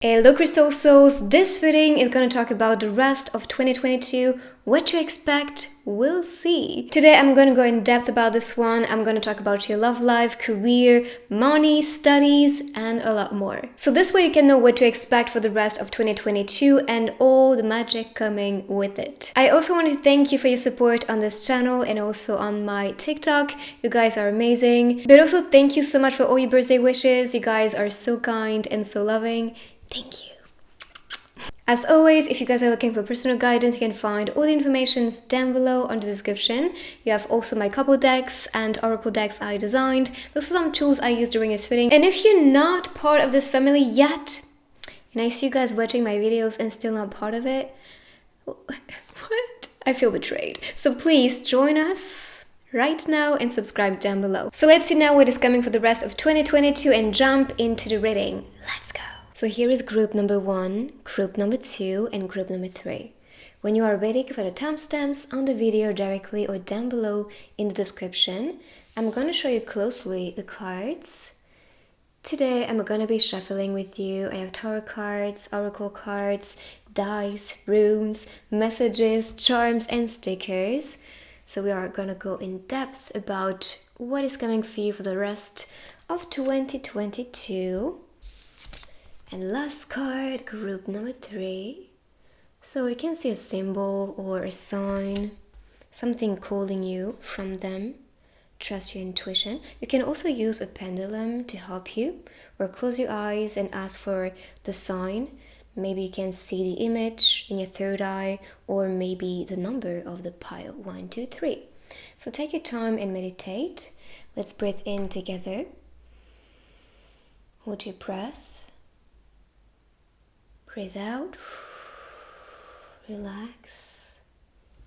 Hello Crystal Souls, this reading is going to talk about the rest of 2022, what to expect, we'll see. Today I'm going to go in depth about this one. I'm going to talk about your love life, career, money, studies, and a lot more. So this way you can know what to expect for the rest of 2022 and all the magic coming with it. I also want to thank you for your support on this channel and also on my TikTok. You guys are amazing. But also thank you so much for all your birthday wishes. You guys are so kind and so loving. Thank you. As always, if you guys are looking for personal guidance, you can find all the information down below on the description. You have also my couple decks and oracle decks I designed. Those are some tools I use during this reading. And if you're not part of this family yet, and I see you guys watching my videos and still not part of it, what? I feel betrayed. So please join us right now and subscribe down below. So let's see now what is coming for the rest of 2022 and jump into the reading. Let's go. So here is group number 1, group number 2, and group number 3. When you are ready, give the timestamps on the video directly or down below in the description. I'm going to show you closely the cards. Today I'm going to be shuffling with you. I have tarot cards, oracle cards, dice, runes, messages, charms, and stickers. So we are going to go in depth about what is coming for you for the rest of 2022. And last card, group number 3. So you can see a symbol or a sign, something calling you from them. Trust your intuition. You can also use a pendulum to help you, or close your eyes and ask for the sign. Maybe you can see the image in your third eye, or maybe the number of the pile, 1, 2, 3. So take your time and meditate. Let's breathe in together. Hold your breath. Breathe out, relax,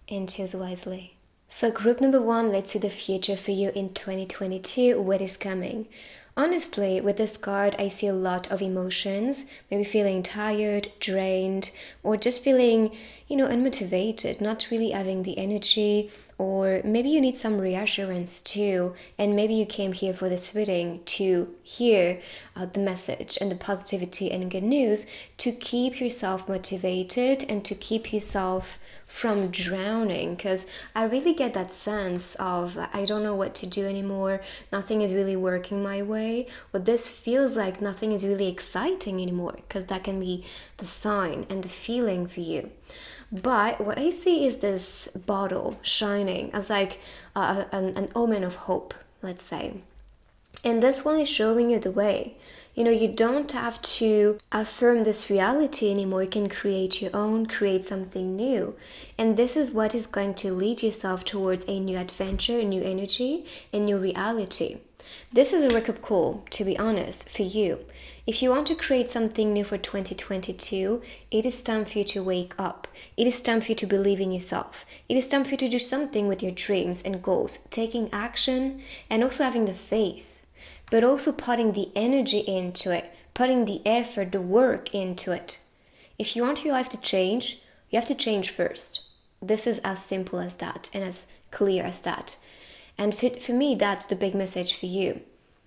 and choose wisely. So group number 1, let's see the future for you in 2022, what is coming. Honestly, with this card, I see a lot of emotions, maybe feeling tired, drained, or just feeling, unmotivated, not really having the energy, or maybe you need some reassurance too, and maybe you came here for this reading to hear the message and the positivity and good news to keep yourself motivated and to keep yourself from drowning, because I really get that sense of I don't know what to do anymore, nothing is really working my way, but this feels like nothing is really exciting anymore, because that can be the sign and the feeling for you. But what I see is this bottle shining as like an omen of hope, let's say. And this one is showing you the way. You don't have to affirm this reality anymore. You can create your own, create something new. And this is what is going to lead yourself towards a new adventure, a new energy, a new reality. This is a wake-up call, to be honest, for you. If you want to create something new for 2022, it is time for you to wake up. It is time for you to believe in yourself. It is time for you to do something with your dreams and goals, taking action and also having the faith, but also putting the energy into it, putting the effort, the work into it. If you want your life to change, you have to change first. This is as simple as that and as clear as that. And for me, that's the big message for you.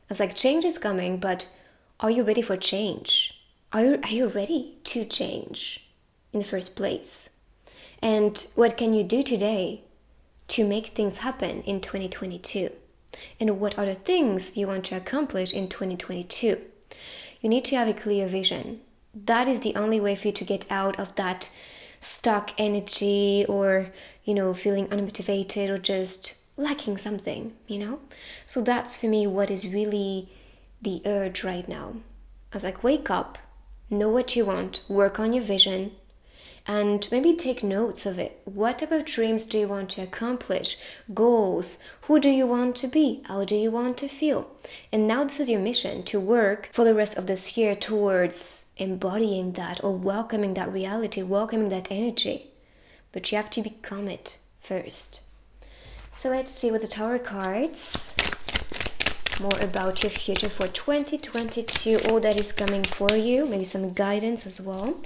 It's like change is coming, but are you ready for change? Are you ready to change in the first place? And what can you do today to make things happen in 2022? And what are the things you want to accomplish in 2022? You need to have a clear vision. That is the only way for you to get out of that stuck energy or, feeling unmotivated or just lacking something, So that's for me what is really the urge right now. I was like, wake up, know what you want, work on your vision, and maybe take notes of it. What about dreams do you want to accomplish? Goals? Who do you want to be? How do you want to feel? And now this is your mission, to work for the rest of this year towards embodying that or welcoming that reality, welcoming that energy. But you have to become it first. So let's see with the tarot cards, more about your future for 2022, all that is coming for you, maybe some guidance as well.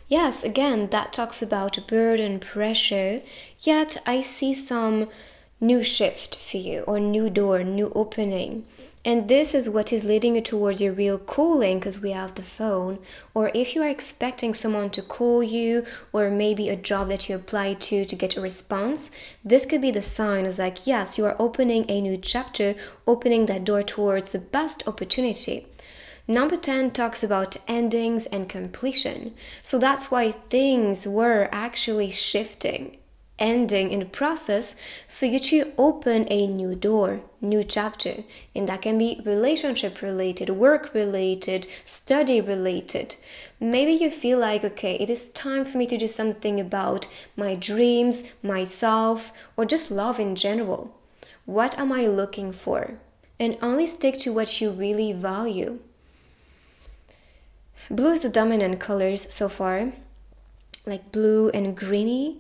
Yes, again, that talks about burden, pressure, yet I see some new shift for you, or new door, new opening. And this is what is leading you towards your real calling, because we have the phone. Or if you are expecting someone to call you, or maybe a job that you apply to get a response, this could be the sign. It's like, yes, you are opening a new chapter, opening that door towards the best opportunity. Number 10 talks about endings and completion. So that's why things were actually shifting, ending in the process for you to open a new door, new chapter. And that can be relationship related, work related, study related. Maybe you feel like, okay, it is time for me to do something about my dreams, myself, or just love in general. What am I looking for? And only stick to what you really value. Blue is the dominant colors so far, like blue and greeny.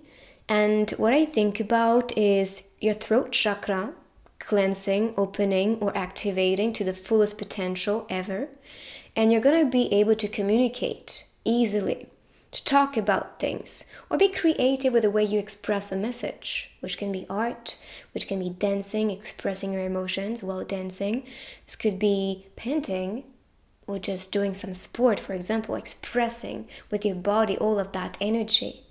And what I think about is your throat chakra cleansing, opening, or activating to the fullest potential ever. And you're going to be able to communicate easily, to talk about things, or be creative with the way you express a message, which can be art, which can be dancing, expressing your emotions while dancing. This could be painting, or just doing some sport, for example, expressing with your body all of that energy.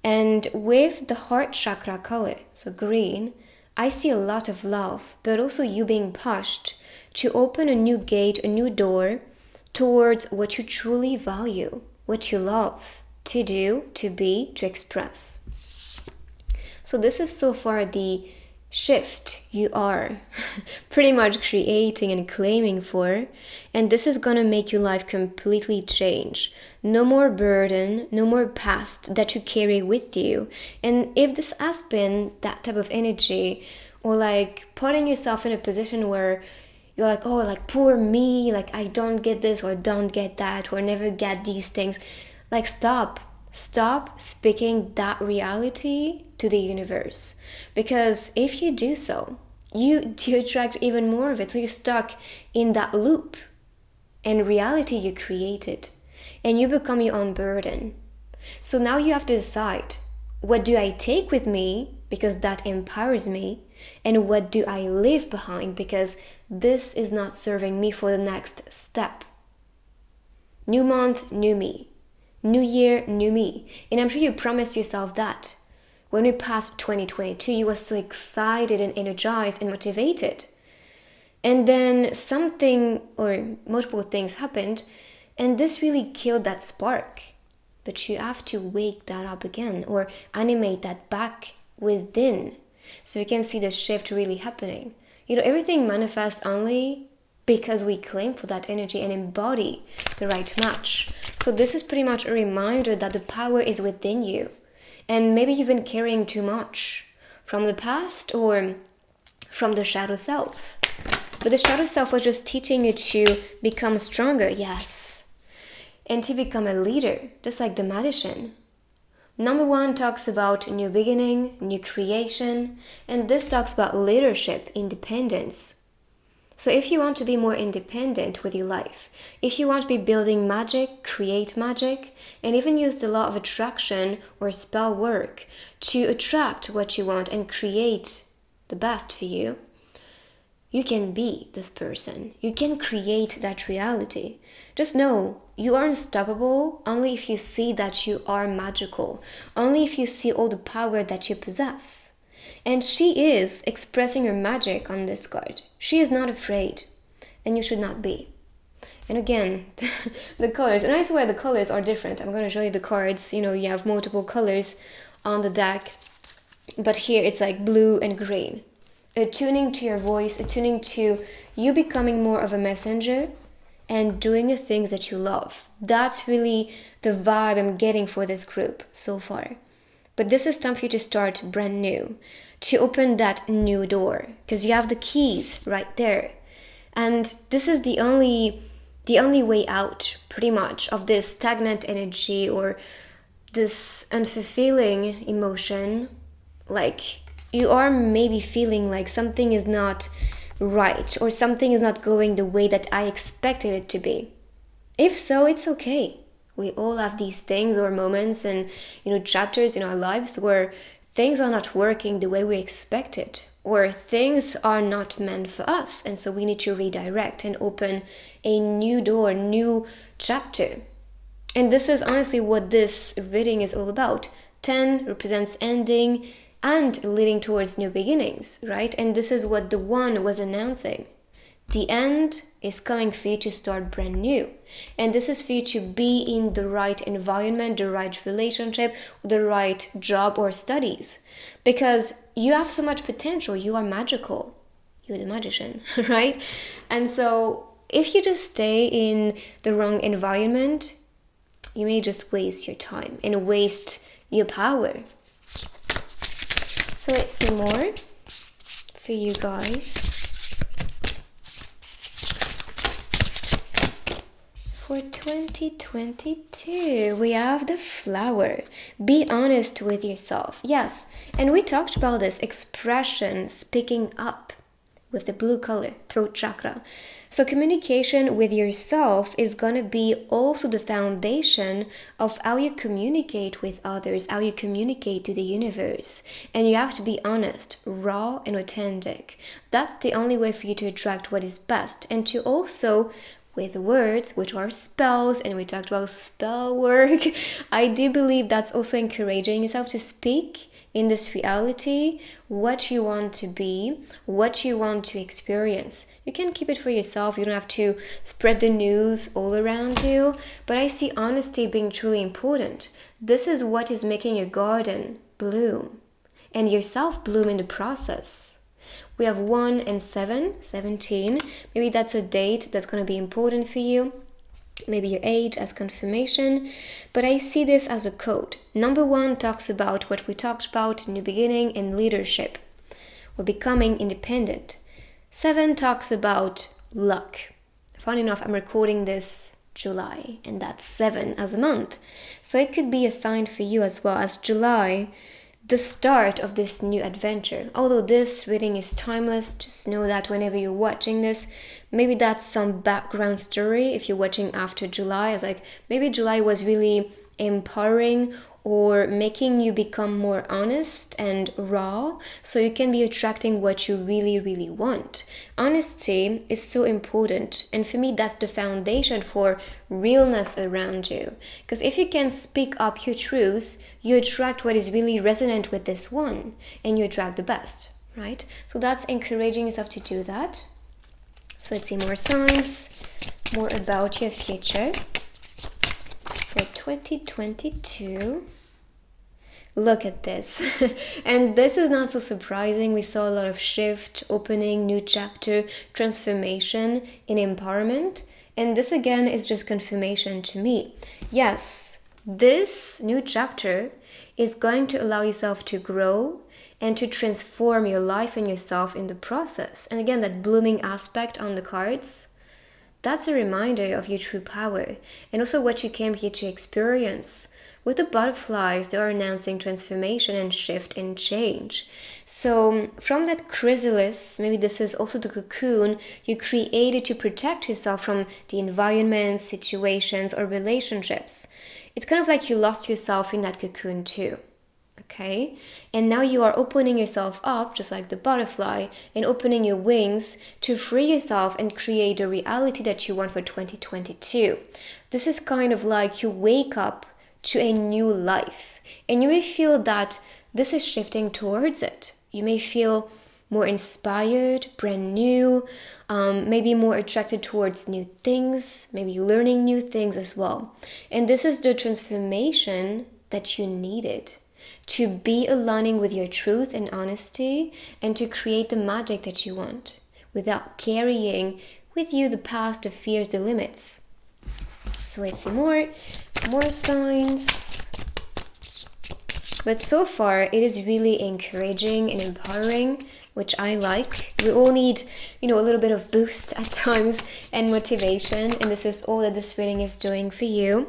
And with the heart chakra color, so green, I see a lot of love, but also you being pushed to open a new gate, a new door towards what you truly value, what you love to do, to be, to express. So this is so far the shift you are pretty much creating and claiming for, and this is gonna make your life completely change. No more burden, no more past that you carry with you. And if this has been that type of energy, or like putting yourself in a position where you're like, oh, like poor me, like I don't get this or don't get that or never get these things, like stop speaking that reality to the universe, because if you do so, you attract even more of it. So you're stuck in that loop, and reality you created, and you become your own burden. So now you have to decide, what do I take with me because that empowers me, and what do I leave behind because this is not serving me for the next step. New month, new me. New year, new me. And I'm sure you promised yourself that. When we passed 2022, you were so excited and energized and motivated. And then something or multiple things happened, and this really killed that spark. But you have to wake that up again, or animate that back within, so you can see the shift really happening. Everything manifests only because we claim for that energy and embody the right match. So this is pretty much a reminder that the power is within you. And maybe you've been carrying too much from the past or from the shadow self. But the shadow self was just teaching you to become stronger, yes. And to become a leader, just like the magician. Number 1 talks about new beginning, new creation. And this talks about leadership, independence. So if you want to be more independent with your life, if you want to be building magic, create magic, and even use the law of attraction or spell work to attract what you want and create the best for you, you can be this person. You can create that reality. Just know you are unstoppable only if you see that you are magical, only if you see all the power that you possess. And she is expressing her magic on this card. She is not afraid, and you should not be. And again, the colors, and I swear the colors are different. I'm going to show you the cards. You have multiple colors on the deck, but here it's like blue and green. Attuning to your voice, attuning to you becoming more of a messenger and doing the things that you love. That's really the vibe I'm getting for this group so far. But this is time for you to start brand new, to open that new door, because you have the keys right there. And this is the only way out, pretty much, of this stagnant energy or this unfulfilling emotion. Like, you are maybe feeling like something is not right, or something is not going the way that I expected it to be. If so, it's okay. We all have these things or moments and chapters in our lives where things are not working the way we expected, or things are not meant for us, and so we need to redirect and open a new door, new chapter. And this is honestly what this reading is all about. 10 represents ending and leading towards new beginnings, right? And this is what the 1 was announcing. The end is coming for you to start brand new. And this is for you to be in the right environment, the right relationship, the right job or studies. Because you have so much potential. You are magical. You're the magician, right? And so if you just stay in the wrong environment, you may just waste your time and waste your power. So let's see more for you guys. For 2022, we have the flower. Be honest with yourself. Yes, and we talked about this expression, speaking up, with the blue color, throat chakra. So communication with yourself is going to be also the foundation of how you communicate with others, how you communicate to the universe. And you have to be honest, raw and authentic. That's the only way for you to attract what is best, and to also, with words, which are spells, and we talked about spell work, I do believe that's also encouraging yourself to speak in this reality what you want to be, what you want to experience. You can keep it for yourself. You don't have to spread the news all around you. But I see honesty being truly important. This is what is making your garden bloom, and yourself bloom in the process. We have 1 and 7, 17. Maybe that's a date that's going to be important for you. Maybe your age as confirmation. But I see this as a code. Number 1 talks about what we talked about, new beginning and leadership, or becoming independent. 7 talks about luck. Funny enough, I'm recording this July, and that's 7 as a month. So it could be a sign for you as well, as July, the start of this new adventure. Although this reading is timeless, just know that whenever you're watching this, maybe that's some background story. If you're watching after July, it's like maybe July was really empowering or making you become more honest and raw, so you can be attracting what you really, really want. Honesty is so important, and for me that's the foundation for realness around you. Because if you can speak up your truth, you attract what is really resonant with this one, and you attract the best, right? So that's encouraging yourself to do that. So let's see more signs, more about your future for 2022. Look at this. And this is not so surprising. We saw a lot of shift, opening, new chapter, transformation in empowerment. And this again is just confirmation to me. Yes, this new chapter is going to allow yourself to grow and to transform your life and yourself in the process. And again, that blooming aspect on the cards, that's a reminder of your true power and also what you came here to experience. With the butterflies, they are announcing transformation and shift and change. So from that chrysalis, maybe this is also the cocoon you created to protect yourself from the environment, situations, or relationships. It's kind of like you lost yourself in that cocoon too. Okay? And now you are opening yourself up, just like the butterfly, and opening your wings to free yourself and create the reality that you want for 2022. This is kind of like you wake up to a new life, and you may feel that this is shifting towards it. You may feel more inspired, brand new, maybe more attracted towards new things, maybe learning new things as well. And this is the transformation that you needed to be aligning with your truth and honesty, and to create the magic that you want without carrying with you the past, the fears, the limits. So let's see more signs. But so far it is really encouraging and empowering, which I like. We all need, a little bit of boost at times and motivation, and this is all that this reading is doing for you.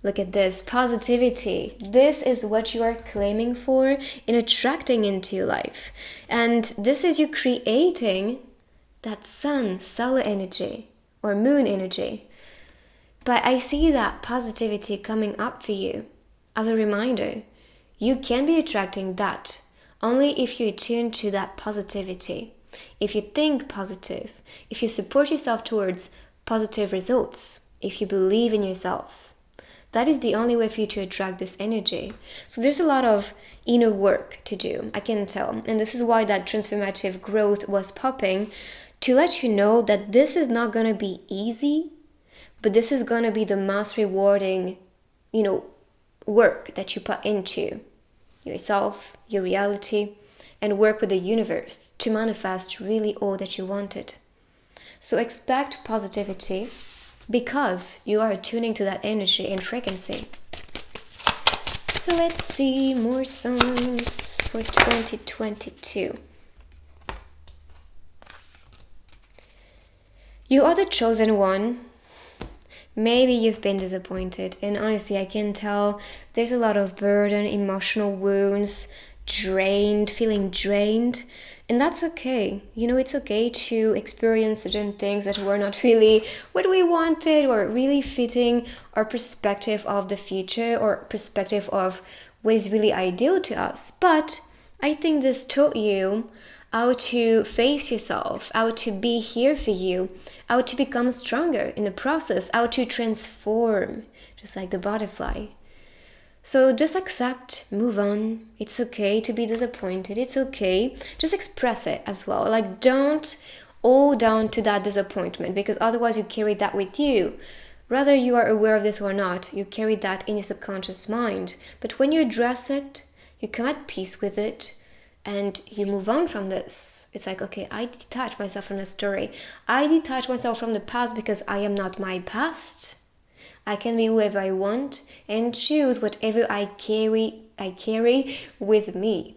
Look at this, positivity. This is what you are claiming for and attracting into your life. And this is you creating that solar energy or moon energy. But I see that positivity coming up for you as a reminder. you can be attracting that only if you attune to that positivity. If you think positive, if you support yourself towards positive results, if you believe in yourself, that is the only way for you to attract this energy. So there's a lot of inner work to do, I can tell. And this is why that transformative growth was popping, to let you know that this is not going to be easy, but this is going to be the most rewarding, work that you put into yourself, your reality, and work with the universe to manifest really all that you wanted. So expect positivity because you are tuning to that energy and frequency. So let's see more signs for 2022. You are the chosen one. Maybe you've been disappointed, and honestly, I can tell there's a lot of burden, emotional wounds, feeling drained, and that's okay. It's okay to experience certain things that were not really what we wanted or really fitting our perspective of the future or perspective of what is really ideal to us. But I think this taught you how to face yourself, how to be here for you, how to become stronger in the process, how to transform, just like the butterfly. So just accept, move on. It's okay to be disappointed. It's okay. Just express it as well. Like, don't hold down to that disappointment, because otherwise you carry that with you. Whether you are aware of this or not, you carry that in your subconscious mind. But when you address it, you come at peace with it, and you move on from this. It's like, okay, I detach myself from the story. I detach myself from the past because I am not my past. I can be whoever I want and choose whatever I carry with me.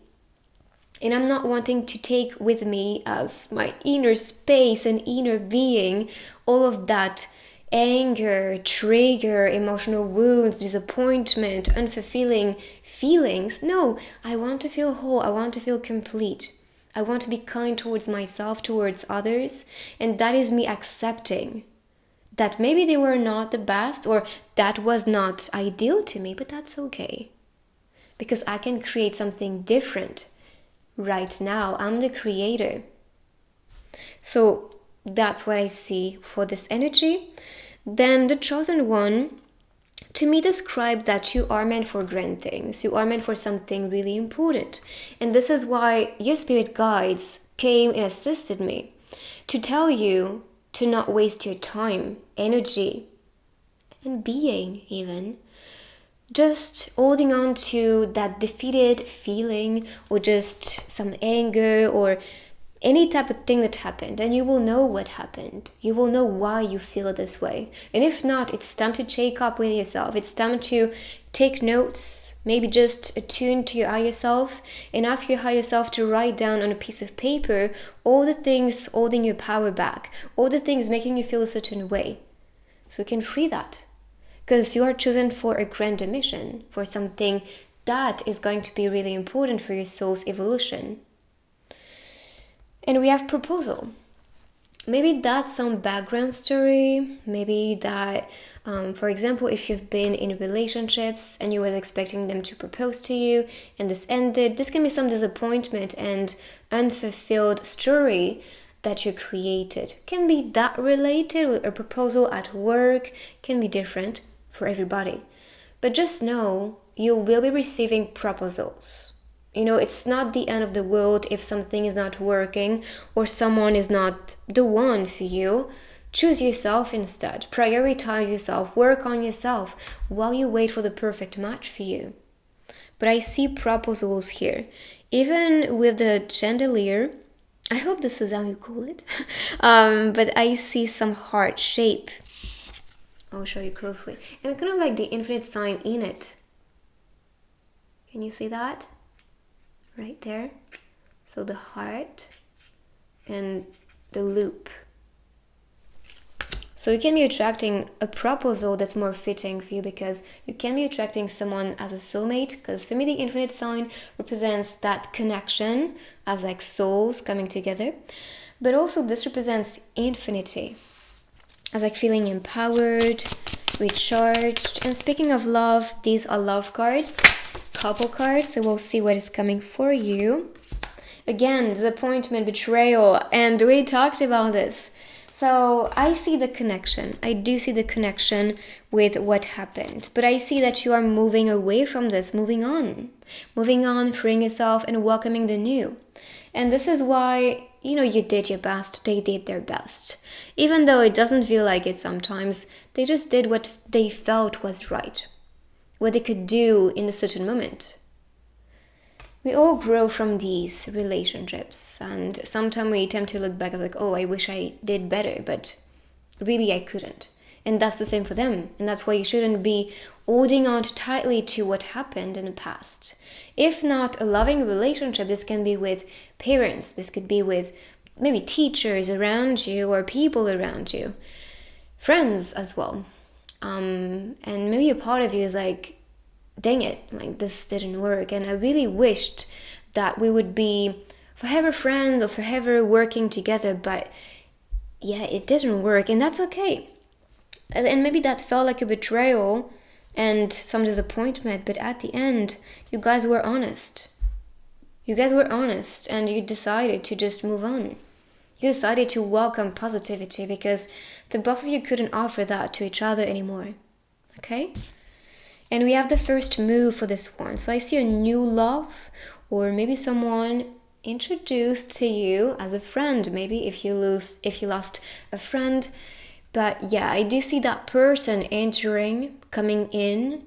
And I'm not wanting to take with me as my inner space and inner being all of that anger, trigger, emotional wounds, disappointment, unfulfilling feelings. No, I want to feel whole. I want to feel complete. I want to be kind towards myself, towards others. And that is me accepting that maybe they were not the best, or that was not ideal to me, but that's okay. Because I can create something different right now. I'm the creator. So that's what I see for this energy. Then the chosen one, to me, describe that you are meant for grand things. You are meant for something really important. And this is why your spirit guides came and assisted me to tell you to not waste your time, energy, and being even just holding on to that defeated feeling, or just some anger, or any type of thing that happened. And you will know what happened. You will know why you feel this way. And if not, it's time to check up with yourself. It's time to take notes, maybe just attune to your higher self and ask your higher self to write down on a piece of paper all the things holding your power back, all the things making you feel a certain way. So you can free that. Because you are chosen for a grander mission, for something that is going to be really important for your soul's evolution. And we have proposal. Maybe that's some background story. Maybe that, for example, if you've been in relationships and you were expecting them to propose to you and this ended, this can be some disappointment and unfulfilled story that you created. Can be that related with a proposal at work, can be different for everybody. But just know you will be receiving proposals. It's not the end of the world if something is not working or someone is not the one for you. Choose yourself instead. Prioritize yourself. Work on yourself while you wait for the perfect match for you. But I see proposals here. Even with the chandelier, I hope this is how you call it. But I see some heart shape. I'll show you closely. And kind of like the infinite sign in it. Can you see that? Right there. So the heart and the loop. So you can be attracting a proposal that's more fitting for you, because you can be attracting someone as a soulmate, because for me the infinite sign represents that connection as like souls coming together. But also this represents infinity as like feeling empowered, recharged. And speaking of love, these are love cards couple card, so we'll see what is coming for you. Again, disappointment, betrayal, and we talked about this. So I see the connection. I do see the connection with what happened. But I see that you are moving away from this, moving on, freeing yourself and welcoming the new. And this is why, you did your best. They did their best. Even though it doesn't feel like it sometimes, they just did what they felt was right, what they could do in a certain moment. We all grow from these relationships, and sometimes we tend to look back as like, oh, I wish I did better, but really I couldn't. And that's the same for them. And that's why you shouldn't be holding on too tightly to what happened in the past. If not a loving relationship, this can be with parents, this could be with maybe teachers around you or people around you, friends as well. And maybe a part of you is like, dang it, like this didn't work. And I really wished that we would be forever friends or forever working together, but yeah, it didn't work, and that's okay. And maybe that felt like a betrayal and some disappointment, but at the end, you guys were honest. And you decided to just move on. You decided to welcome positivity because the both of you couldn't offer that to each other anymore. Okay? And we have the first move for this one. So I see a new love, or maybe someone introduced to you as a friend, maybe if you lost a friend. But yeah, I do see that person entering, coming in,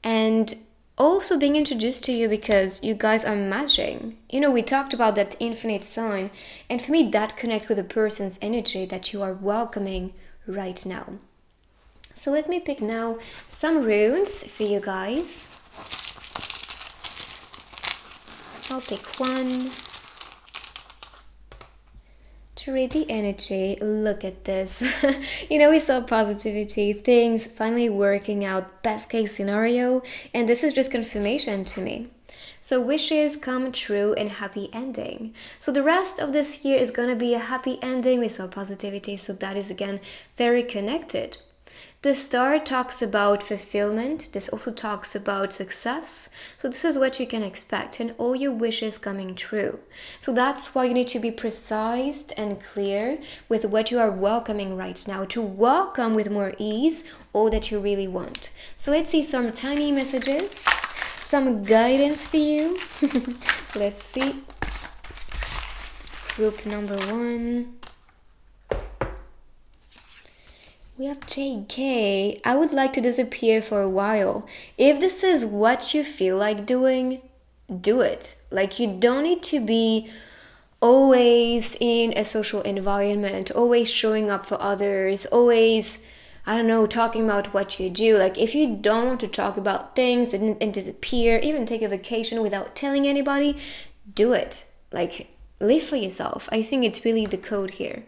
and also being introduced to you because you guys are matching. We talked about that infinite sign, and for me that connects with the person's energy that you are welcoming right now. So let me pick now some runes for you guys. I'll pick one to read the energy. Look at this. We saw positivity, things finally working out, best case scenario, and this is just confirmation to me. So wishes come true and happy ending. So the rest of this year is going to be a happy ending. We saw positivity, so that is again very connected. The star talks about fulfillment. This also talks about success. So this is what you can expect, and all your wishes coming true. So that's why you need to be precise and clear with what you are welcoming right now, to welcome with more ease all that you really want. So let's see some tiny messages, some guidance for you. Let's see. Group number 1. We have JK. I would like to disappear for a while. If this is what you feel like doing, do it. Like, you don't need to be always in a social environment, always showing up for others, always, talking about what you do. Like, if you don't want to talk about things and disappear, even take a vacation without telling anybody, do it. Like, live for yourself. I think it's really the code here.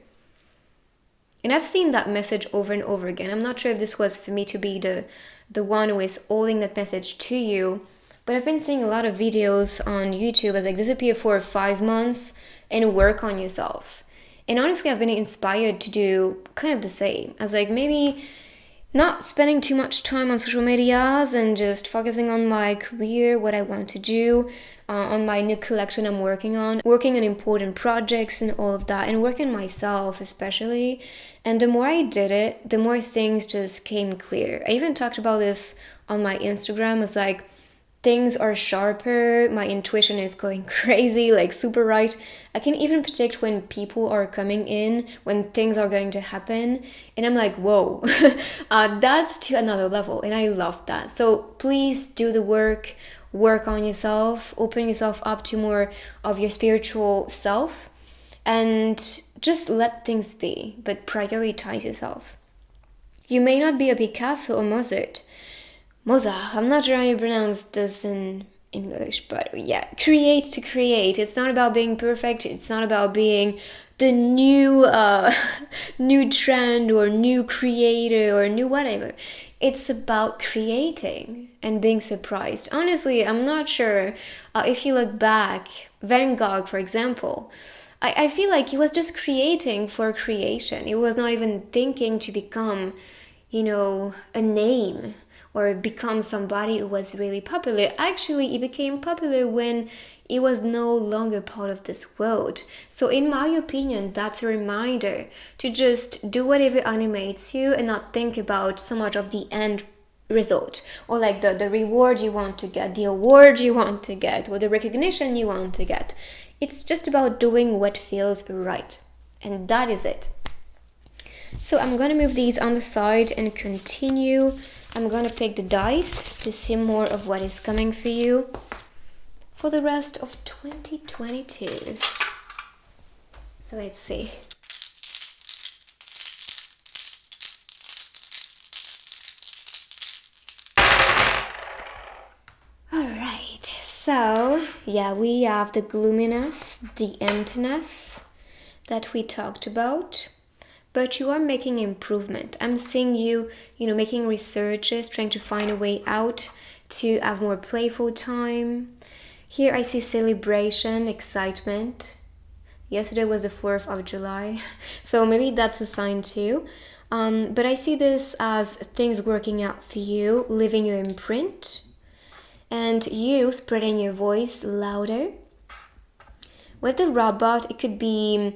And I've seen that message over and over again. I'm not sure if this was for me to be the one who is holding that message to you, but I've been seeing a lot of videos on YouTube as like disappear for 5 months and work on yourself. And honestly, I've been inspired to do kind of the same. As like maybe not spending too much time on social medias and just focusing on my career, what I want to do, on my new collection I'm working on important projects and all of that, and working myself especially. And the more I did it, the more things just came clear. I even talked about this on my Instagram. It's like things are sharper, my intuition is going crazy, like super right. I can even predict when people are coming in, when things are going to happen, and I'm like, whoa, that's to another level, and I love that. So please do the work on yourself, open yourself up to more of your spiritual self, and just let things be, but prioritize yourself. You may not be a Picasso or Mozart, I'm not sure how you pronounce this in English, but yeah, create to create. It's not about being perfect. It's not about being the new trend or new creator or new whatever. It's about creating and being surprised. Honestly, I'm not sure if you look back, Van Gogh, for example, I feel like he was just creating for creation. He was not even thinking to become a name or become somebody who was really popular. Actually, it became popular when it was no longer part of this world. So in my opinion, that's a reminder to just do whatever animates you and not think about so much of the end result, or like the reward you want to get, the award you want to get, or the recognition you want to get. It's just about doing what feels right, and that is it. So I'm gonna move these on the side and continue. I'm gonna pick the dice to see more of what is coming for you for the rest of 2022. So let's see. Alright, so yeah, we have the gloominess, the emptiness that we talked about. But you are making improvement. I'm seeing you, making researches, trying to find a way out to have more playful time. Here I see celebration, excitement. Yesterday was the 4th of July, so maybe that's a sign too. But I see this as things working out for you, leaving your imprint, and you spreading your voice louder. With the robot, it could be,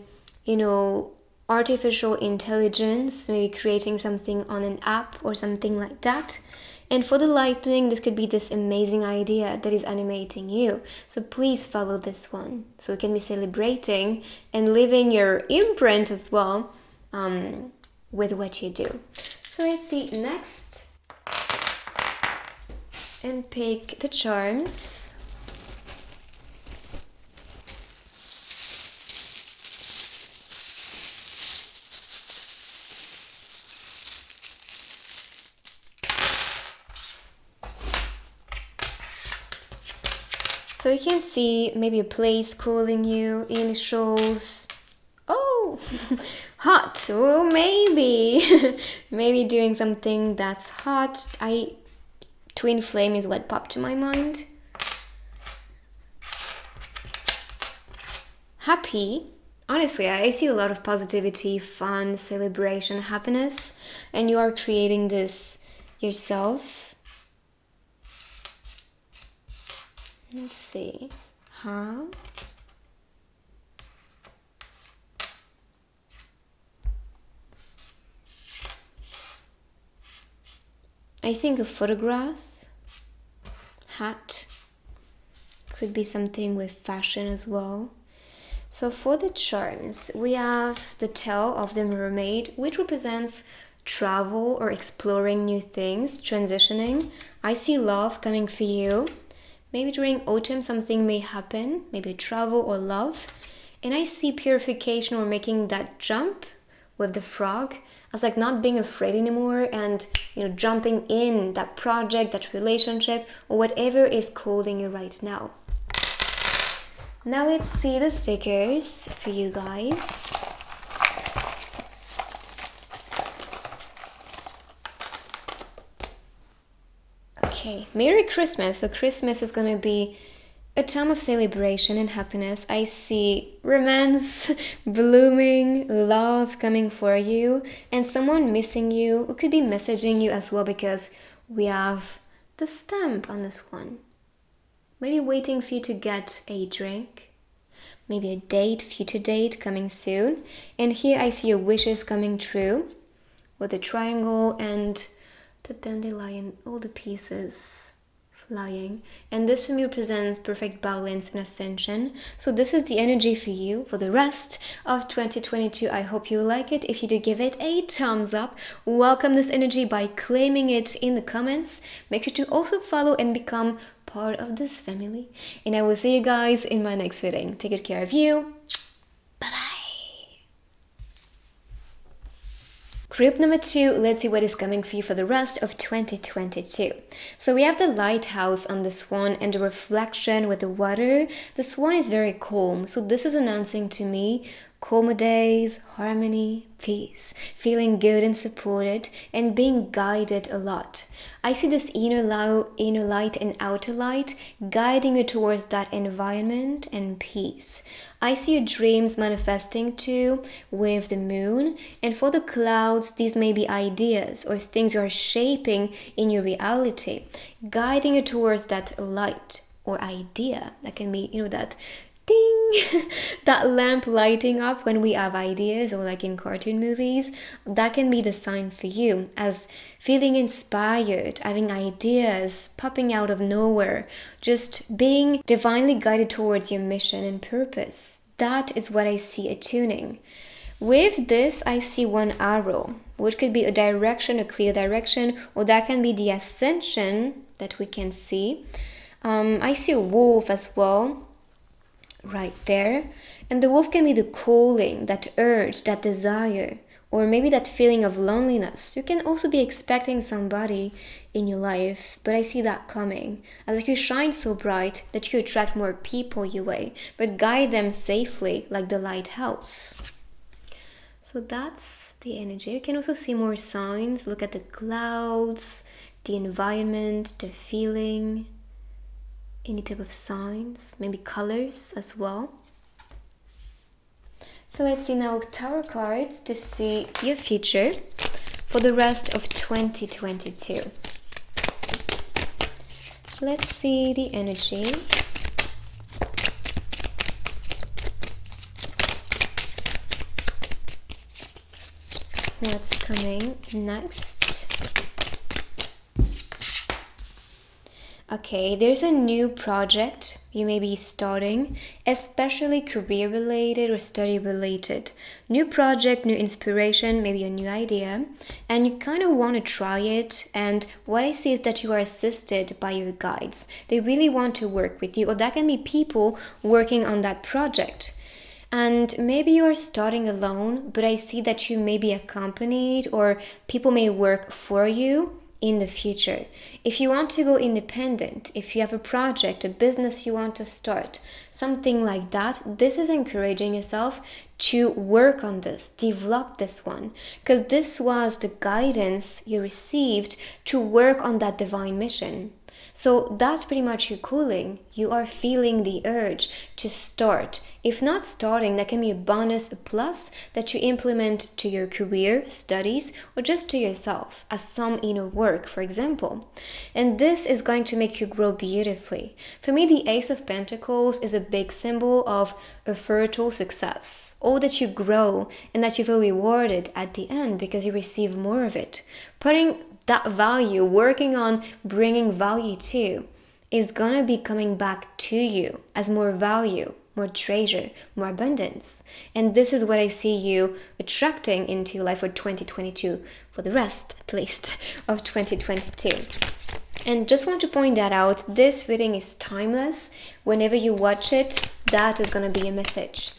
artificial intelligence, maybe creating something on an app or something like that. And for the lightning, this could be this amazing idea that is animating you. So please follow this one. So it can be celebrating and leaving your imprint as well with what you do. So let's see next. And pick the charms. So you can see maybe a place calling you, initials. Oh, hot. Oh, maybe. Maybe doing something that's hot. Twin flame is what popped to my mind. Happy. Honestly, I see a lot of positivity, fun, celebration, happiness, and you are creating this yourself. Let's see. How? I think a photograph, hat, could be something with fashion as well. So for the charms, we have the tail of the mermaid, which represents travel or exploring new things, transitioning. I see love coming for you. Maybe during autumn something may happen, maybe travel or love. And I see purification or making that jump with the frog as like not being afraid anymore and jumping in that project, that relationship, or whatever is calling you right now. Now let's see the stickers for you guys. Okay, Merry Christmas. So Christmas is going to be a time of celebration and happiness. I see romance blooming, love coming for you, and someone missing you who could be messaging you as well, because we have the stamp on this one. Maybe waiting for you to get a drink, maybe a date, future date coming soon. And here I see your wishes coming true with the triangle and the dandelion, all the pieces flying. And this for me represents perfect balance and ascension. So this is the energy for you for the rest of 2022. I hope you like it. If you do, give it a thumbs up. Welcome this energy by claiming it in the comments. Make sure to also follow and become part of this family. And I will see you guys in my next reading. Take good care of you. Bye-bye. Group number 2, let's see what is coming for you for the rest of 2022. So we have the lighthouse on the swan and the reflection with the water. The swan is very calm. So this is announcing to me calmer days, harmony, peace, feeling good and supported, and being guided a lot. I see this inner light and outer light guiding you towards that environment and peace. I see your dreams manifesting too with the moon, and for the clouds, these may be ideas or things you are shaping in your reality, guiding you towards that light or idea. That can be, that ding, that lamp lighting up when we have ideas, or like in cartoon movies. That can be the sign for you as feeling inspired, having ideas popping out of nowhere, just being divinely guided towards your mission and purpose. That is what I see attuning. With this, I see one arrow, which could be a direction, a clear direction, or that can be the ascension that we can see. I see a wolf as well, right there. And the wolf can be the calling, that urge, that desire, or maybe that feeling of loneliness. You can also be expecting somebody in your life, but I see that coming. As like you shine so bright that you attract more people your way, but guide them safely like the lighthouse. So that's the energy. You can also see more signs. Look at the clouds, the environment, the feeling, any type of signs, maybe colors as well. So let's see now tarot cards to see your future for the rest of 2022. Let's see the energy. What's coming next? Okay, there's a new project you may be starting, especially career related or study related. New project, new inspiration, maybe a new idea, and you kind of want to try it. And what I see is that you are assisted by your guides. They really want to work with you, or that can be people working on that project. And maybe you're starting alone, but I see that you may be accompanied, or people may work for you in the future. If you want to go independent, if you have a project, a business you want to start, something like that, this is encouraging yourself to work on this, develop this one, because this was the guidance you received to work on that divine mission. So that's pretty much your calling. You are feeling the urge to start. If not starting, that can be a bonus, a plus that you implement to your career, studies, or just to yourself as some inner work, for example. And this is going to make you grow beautifully. For me, the Ace of Pentacles is a big symbol of a fertile success. All that you grow and that you feel rewarded at the end because you receive more of it. Putting that value, working on bringing value to, is gonna be coming back to you as more value, more treasure, more abundance. And this is what I see you attracting into your life for 2022, for the rest, at least, of 2022. And just want to point that out, this reading is timeless. Whenever you watch it, that is gonna be a message.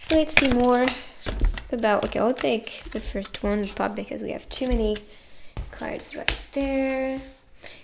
So let's see more about, okay, I'll take the first one, pop, because we have too many cards right there.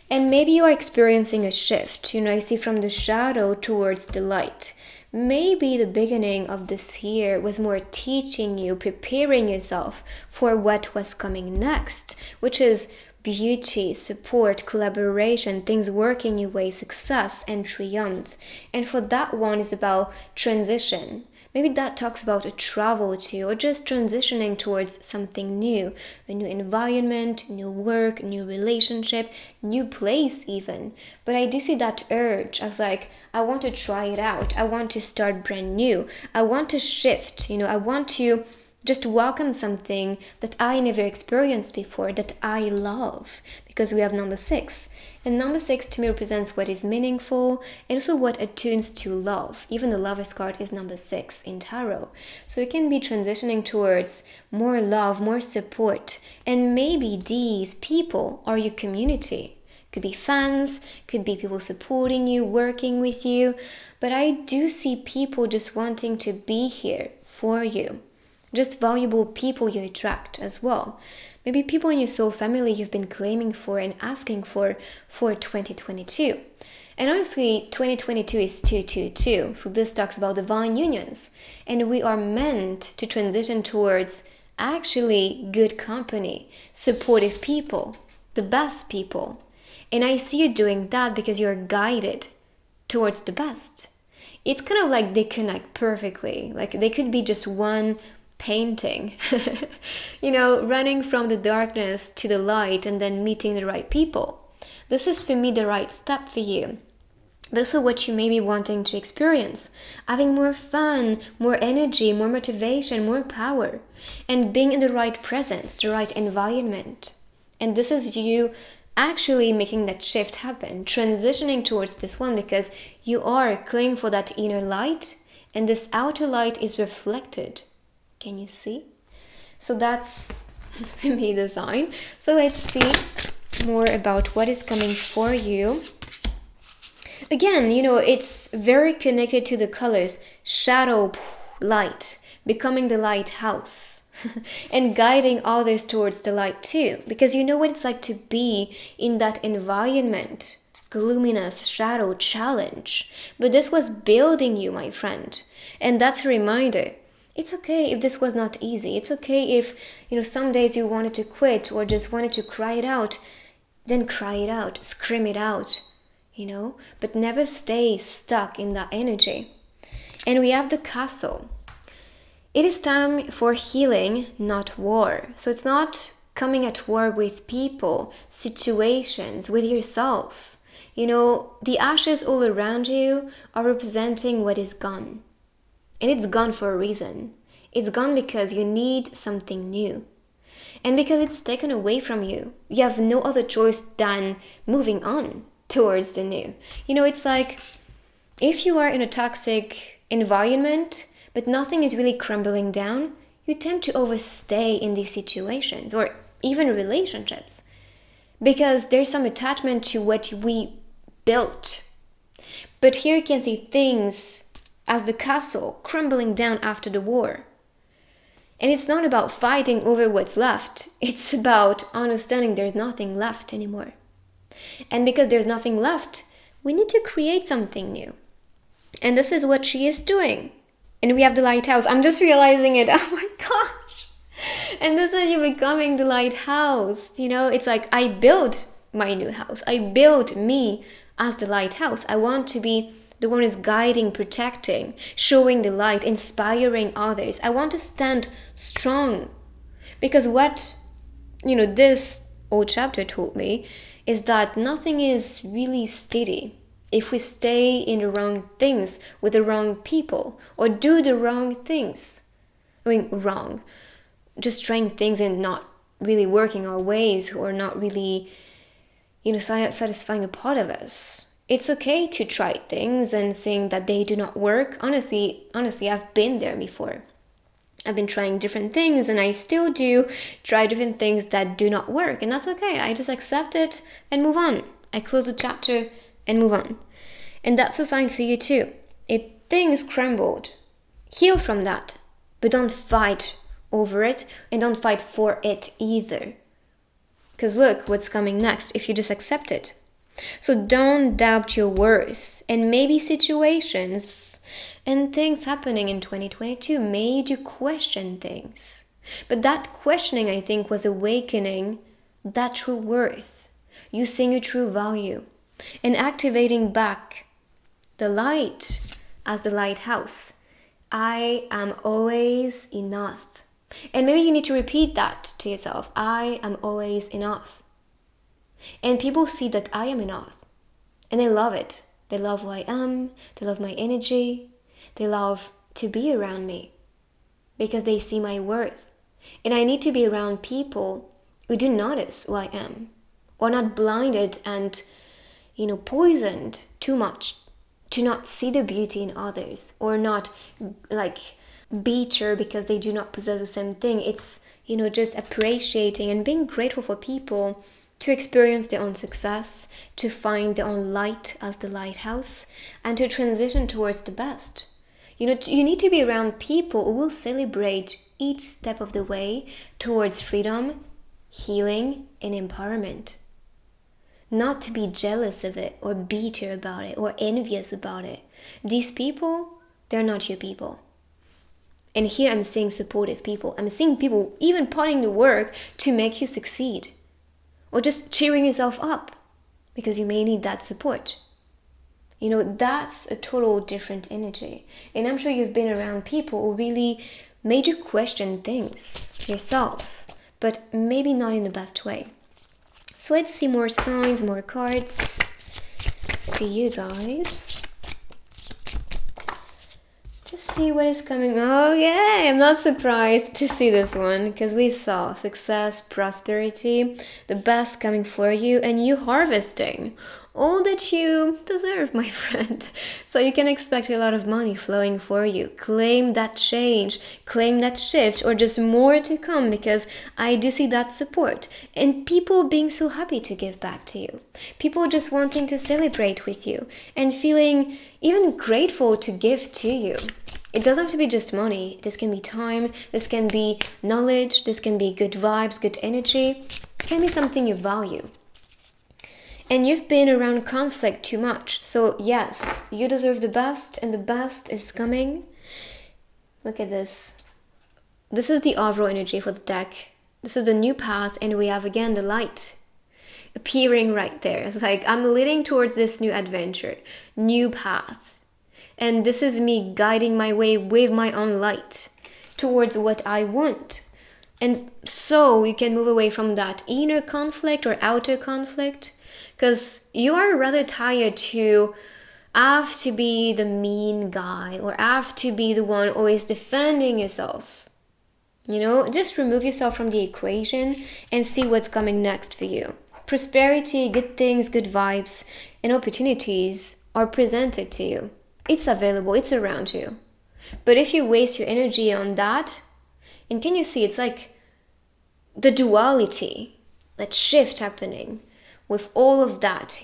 And maybe you are experiencing a shift. I see from the shadow towards the light. Maybe the beginning of this year was more teaching you, preparing yourself for what was coming next, which is beauty, support, collaboration, things working your way, success and triumph. And for that one is about transition. Maybe that talks about a travel too, or just transitioning towards something new, a new environment, new work, new relationship, new place even. But I do see that urge as like, I want to try it out. I want to start brand new. I want to shift, I want to just welcome something that I never experienced before, that I love, because we have number 6. And number 6 to me represents what is meaningful and also what attunes to love. Even the Lover's card is number 6 in tarot. So it can be transitioning towards more love, more support. And maybe these people are your community. Could be fans, could be people supporting you, working with you. But I do see people just wanting to be here for you. Just valuable people you attract as well. Maybe people in your soul family you've been claiming for and asking for 2022. And honestly, 2022 is 222. So this talks about divine unions. And we are meant to transition towards actually good company, supportive people, the best people. And I see you doing that because you're guided towards the best. It's kind of like they connect perfectly. Like they could be just one painting, running from the darkness to the light and then meeting the right people. This is for me the right step for you. But also what you may be wanting to experience. Having more fun, more energy, more motivation, more power. And being in the right presence, the right environment. And this is you actually making that shift happen, transitioning towards this one because you are claiming for that inner light and this outer light is reflected. Can you see? So that's for me the sign. So let's see more about what is coming for you. Again, it's very connected to the colors. Shadow, light, becoming the lighthouse. And guiding others towards the light too. Because you know what it's like to be in that environment. Gloominess, shadow, challenge. But this was building you, my friend. And that's a reminder. It's okay if this was not easy. It's okay if, some days you wanted to quit or just wanted to cry it out. Then cry it out, scream it out, But never stay stuck in that energy. And we have the castle. It is time for healing, not war. So it's not coming at war with people, situations, with yourself. The ashes all around you are representing what is gone. And it's gone for a reason. It's gone because you need something new. And because it's taken away from you. You have no other choice than moving on towards the new. It's like if you are in a toxic environment, but nothing is really crumbling down, you tend to overstay in these situations or even relationships because there's some attachment to what we built. But here you can see things as the castle crumbling down after the war. And it's not about fighting over what's left. It's about understanding there's nothing left anymore. And because there's nothing left, we need to create something new. And this is what she is doing. And we have the lighthouse. I'm just realizing it. Oh my gosh. And this is you becoming the lighthouse. It's like I built my new house. I built me as the lighthouse. I want to be the one who's guiding, protecting, showing the light, inspiring others. I want to stand strong. Because what, this old chapter taught me is that nothing is really steady. If we stay in the wrong things with the wrong people or do the wrong things, wrong, just trying things and not really working our ways or not really, satisfying a part of us. It's okay to try things and saying that they do not work. Honestly, I've been there before. I've been trying different things and I still do try different things that do not work. And that's okay. I just accept it and move on. I close the chapter and move on. And that's a sign for you too. If things crumbled, heal from that. But don't fight over it and don't fight for it either. Because look what's coming next if you just accept it. So don't doubt your worth. And maybe situations and things happening in 2022 made you question things. But that questioning, I think, was awakening that true worth. You seeing your true value. And activating back the light as the lighthouse. I am always enough. And maybe you need to repeat that to yourself. I am always enough. And people see that I am enough. And they love it. They love who I am. They love my energy. They love to be around me. Because they see my worth. And I need to be around people who do notice who I am. Or not blinded and poisoned too much to not see the beauty in others or not bitter because they do not possess the same thing. It's, just appreciating and being grateful for people to experience their own success, to find their own light as the lighthouse, and to transition towards the best. You need to be around people who will celebrate each step of the way towards freedom, healing, and empowerment. not to be jealous of it or bitter about it or envious about it. These people, they're not your people. And here I'm seeing supportive people. I'm seeing people even putting the work to make you succeed, or just cheering yourself up because you may need that support. That's a total different energy. And I'm sure you've been around people who really made you question things yourself, but maybe not in the best way. So let's see more signs, more cards for you guys. Just see what is coming. Oh yeah, I'm not surprised to see this one, because we saw success, prosperity, the best coming for you, and you harvesting all that you deserve, my friend. So you can expect a lot of money flowing for you. Claim that change, claim that shift, or just more to come, because I do see that support and people being so happy to give back to you. People just wanting to celebrate with you and feeling even grateful to give to you. It doesn't have to be just money. This can be time, this can be knowledge, this can be good vibes, good energy. It can be something you value. And you've been around conflict too much. So yes, you deserve the best, and the best is coming. Look at this. This is the overall energy for the deck. This is the new path, and we have again the light appearing right there. It's like I'm leading towards this new adventure, new path. And this is me guiding my way with my own light towards what I want. And so you can move away from that inner conflict or outer conflict, because you are rather tired to have to be the mean guy or have to be the one always defending yourself. Just remove yourself from the equation and see what's coming next for you. Prosperity, good things, good vibes, and opportunities are presented to you. It's available, it's around you. But if you waste your energy on that, and can you see it's like the duality, that shift happening with all of that.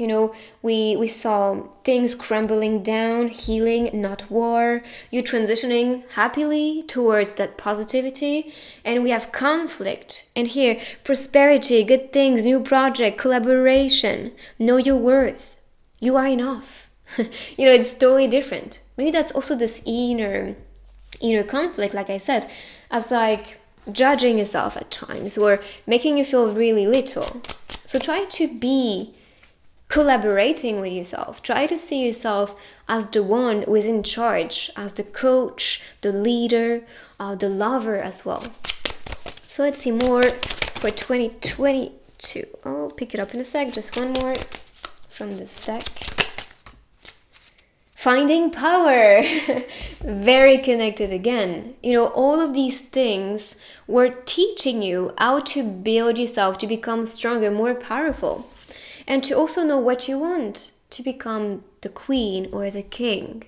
We saw things crumbling down, healing, not war. You transitioning happily towards that positivity, and we have conflict. And here, prosperity, good things, new project, collaboration. Know your worth. You are enough. It's totally different. Maybe that's also this inner conflict, like I said, as like judging yourself at times or making you feel really little. So try to be collaborating with yourself. Try to see yourself as the one who is in charge, as the coach, the leader, the lover as well. So let's see more for 2022. I'll pick it up in a sec. Just one more from this deck. Finding power. Very connected again. All of these things were teaching you how to build yourself to become stronger, more powerful, and to also know what you want, to become the queen or the king,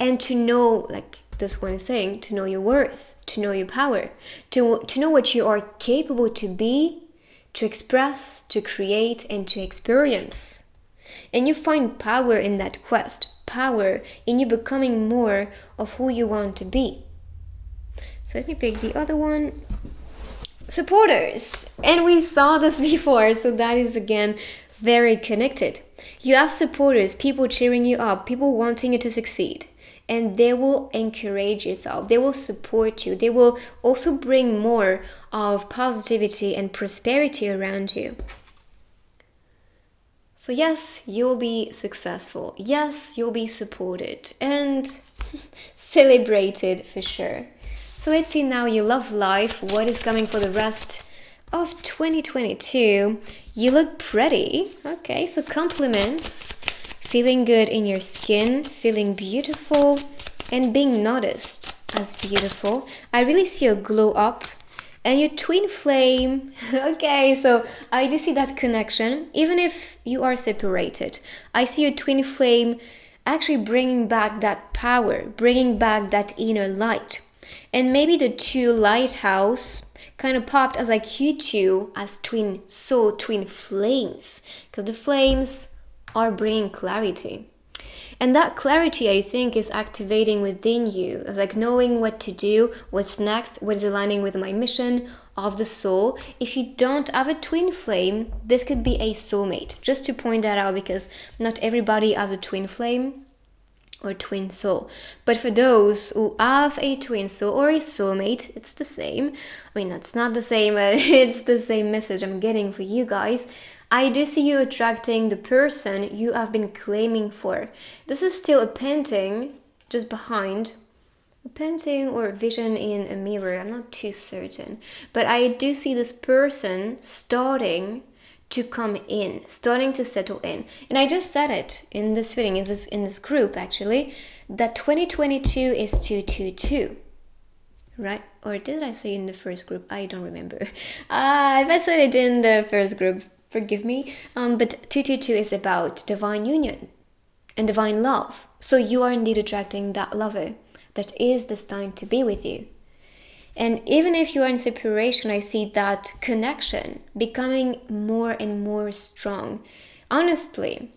and to know, like this one is saying, to know your worth, to know your power, to know what you are capable to be, to express, to create, and to experience. And you find power in that quest, power in you becoming more of who you want to be. So let me pick the other one. Supporters. And we saw this before, so that is again very connected. You have supporters, people cheering you up, people wanting you to succeed. And they will encourage yourself. They will support you. They will also bring more of positivity and prosperity around you. So yes, you'll be successful. Yes, you'll be supported and celebrated for sure. So let's see now your love life. What is coming for the rest of 2022? You look pretty. Okay, so compliments. Feeling good in your skin, feeling beautiful, and being noticed as beautiful. I really see a glow up. And your twin flame. Okay, so I do see that connection. Even if you are separated, I see your twin flame actually bringing back that power, bringing back that inner light. And maybe the two lighthouse kind of popped as like you two as twin flames. Because the flames are bringing clarity. And that clarity, I think, is activating within you. It's like knowing what to do, what's next, what is aligning with my mission of the soul. If you don't have a twin flame, this could be a soulmate. Just to point that out, because not everybody has a twin flame or twin soul. But for those who have a twin soul or a soulmate, it's the same. I mean, it's not the same, but it's the same message I'm getting for you guys. I do see you attracting the person you have been claiming for. This is still a painting just behind. A painting or a vision in a mirror, I'm not too certain. But I do see this person starting to come in, starting to settle in. And I just said it in this reading, in this group actually, that 2022 is 222, right? Or did I say in the first group? I don't remember. If I said it in the first group, forgive me. But 222 is about divine union and divine love. So you are indeed attracting that lover that is destined to be with you. And even if you are in separation, I see that connection becoming more and more strong. Honestly,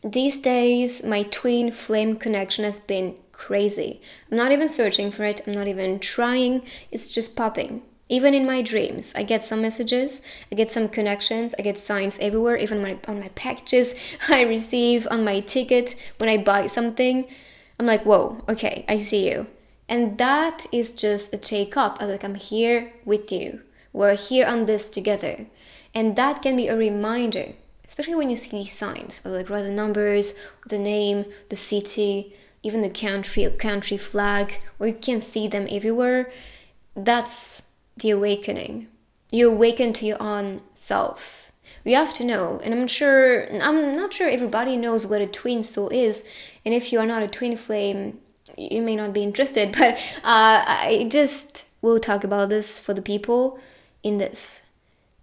these days, my twin flame connection has been crazy. I'm not even searching for it. I'm not even trying. It's just popping. Even in my dreams, I get some messages, I get some connections, I get signs everywhere, even on my packages I receive, on my ticket, when I buy something. I'm like, whoa, okay, I see you. And that is just a take up. I was like, I'm here with you. We're here on this together. And that can be a reminder, especially when you see these signs. I was like, write the numbers, the name, the city, even the country flag, where you can see them everywhere. That's the awakening. You awaken to your own self. You have to know, and I'm not sure everybody knows what a twin soul is. And if you are not a twin flame, you may not be interested, but I just will talk about this for the people in this.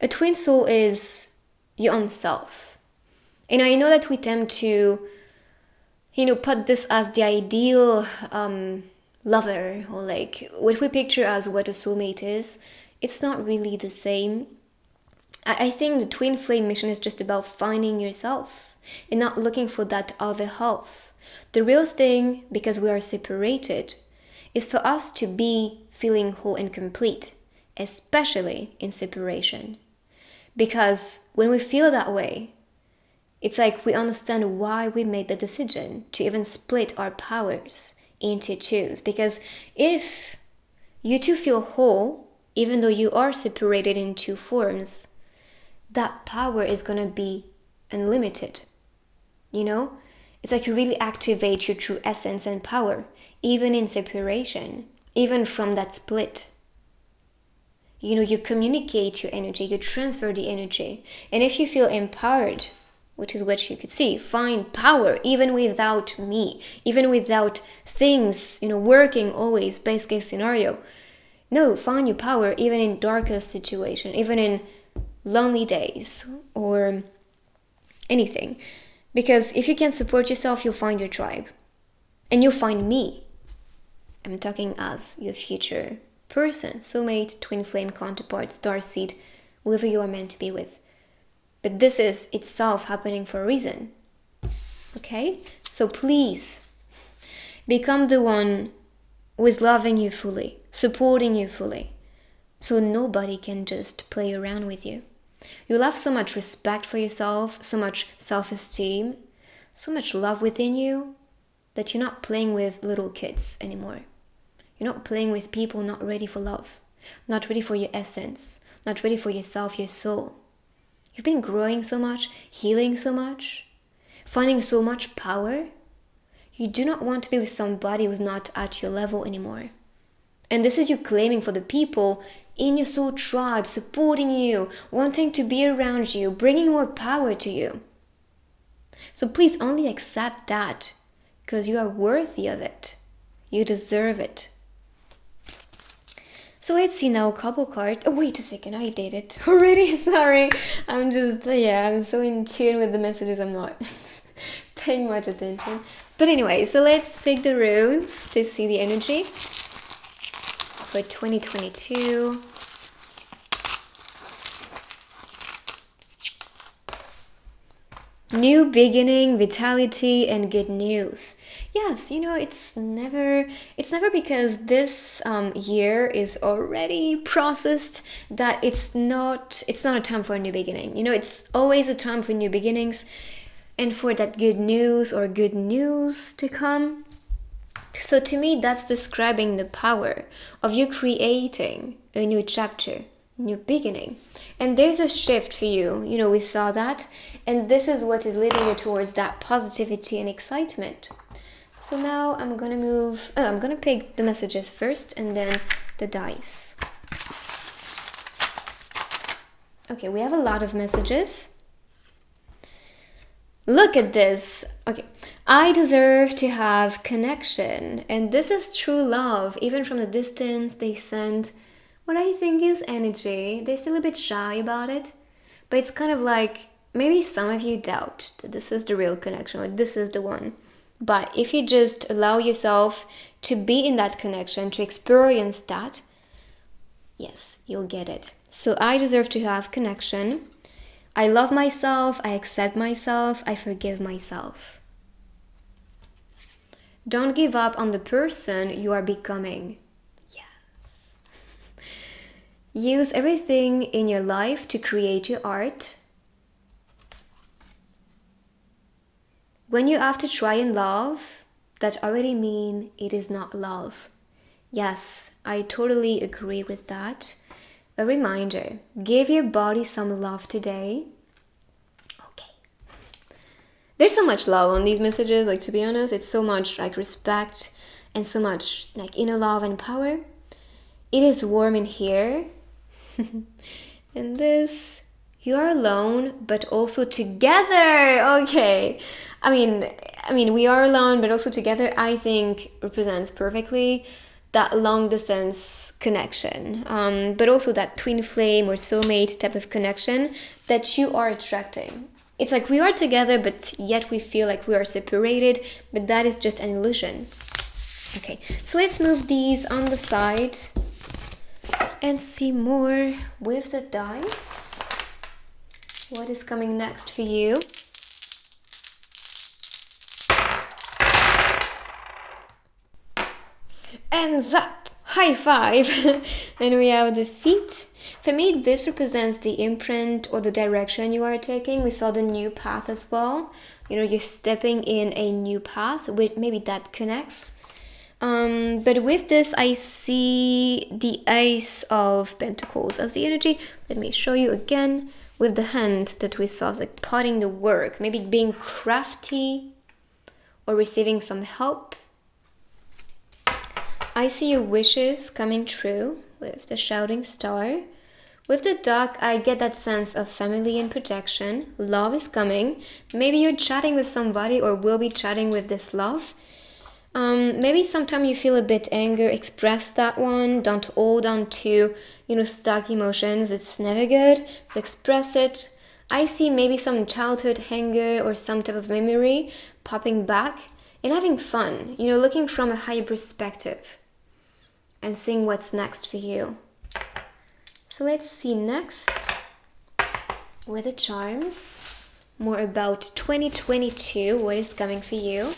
A twin soul is your own self. And I know that we tend to, put this as the ideal lover, or like what we picture as what a soulmate is. It's not really the same. I think the twin flame mission is just about finding yourself and not looking for that other half. The real thing, because we are separated, is for us to be feeling whole and complete, especially in separation. Because when we feel that way, it's like we understand why we made the decision to even split our powers into twos. Because if you two feel whole, even though you are separated in two forms, that power is going to be unlimited. It's like you really activate your true essence and power, even in separation, even from that split. You communicate your energy, you transfer the energy. And if you feel empowered, which is what you could see, find power even without me, even without things, working always, best case scenario. No, find your power even in darkest situation, even in lonely days or anything. Because if you can support yourself, you'll find your tribe. And you'll find me. I'm talking as your future person, soulmate, twin flame, counterpart, starseed, whoever you are meant to be with. But this is itself happening for a reason. Okay? So please, become the one who is loving you fully, supporting you fully. So nobody can just play around with you. You'll have so much respect for yourself, so much self-esteem, so much love within you that you're not playing with little kids anymore. You're not playing with people not ready for love, not ready for your essence, not ready for yourself, your soul. You've been growing so much, healing so much, finding so much power. You do not want to be with somebody who's not at your level anymore. And this is you claiming for the people in your soul tribe, supporting you, wanting to be around you, bringing more power to you. So please only accept that, because you are worthy of it. You deserve it. So let's see now a couple cards. Oh, wait a second, I did it already. Sorry. I'm so in tune with the messages, I'm not paying much attention. But anyway, so let's pick the runes to see the energy for 2022. New beginning, vitality, and good news. Yes, it's never because this year is already processed that it's not a time for a new beginning. It's always a time for new beginnings and for that good news or good news to come. So to me, that's describing the power of you creating a new chapter, new beginning. And there's a shift for you. We saw that. And this is what is leading you towards that positivity and excitement. So now I'm going to pick the messages first and then the dice. Okay, we have a lot of messages. Look at this. Okay. I deserve to have connection. And this is true love. Even from the distance, they send what I think is energy. They're still a bit shy about it. But it's kind of like maybe some of you doubt that this is the real connection or this is the one. But if you just allow yourself to be in that connection, to experience that, yes, you'll get it. So I deserve to have connection. I love myself, I accept myself, I forgive myself. Don't give up on the person you are becoming. Yes. Use everything in your life to create your art. When you have to try and love, that already means it is not love. Yes, I totally agree with that. A reminder, give your body some love today. Okay. There's so much love on these messages, to be honest, it's so much respect and so much inner love and power. It is warm in here. And this, you are alone, but also together. Okay. I mean, we are alone, but also together, I think represents perfectly that long distance connection, but also that twin flame or soulmate type of connection that you are attracting. It's like we are together, but yet we feel like we are separated, but that is just an illusion. Okay, so let's move these on the side and see more with the dice. What is coming next for you? Ends up, high five. And we have the feet. For me, this represents the imprint or the direction you are taking. We saw the new path as well. You're stepping in a new path, with maybe that connects. But with this, I see the Ace of Pentacles as the energy. Let me show you again with the hand that we saw, like potting the work, maybe being crafty or receiving some help. I see your wishes coming true with the shouting star. With the duck, I get that sense of family and protection. Love is coming. Maybe you're chatting with somebody or will be chatting with this love. Maybe sometime you feel a bit anger. Express that one. Don't hold on to, stuck emotions. It's never good. So express it. I see maybe some childhood anger or some type of memory popping back and having fun. Looking from a higher perspective and seeing what's next for you. So let's see next with the charms, more about 2022, what is coming for you.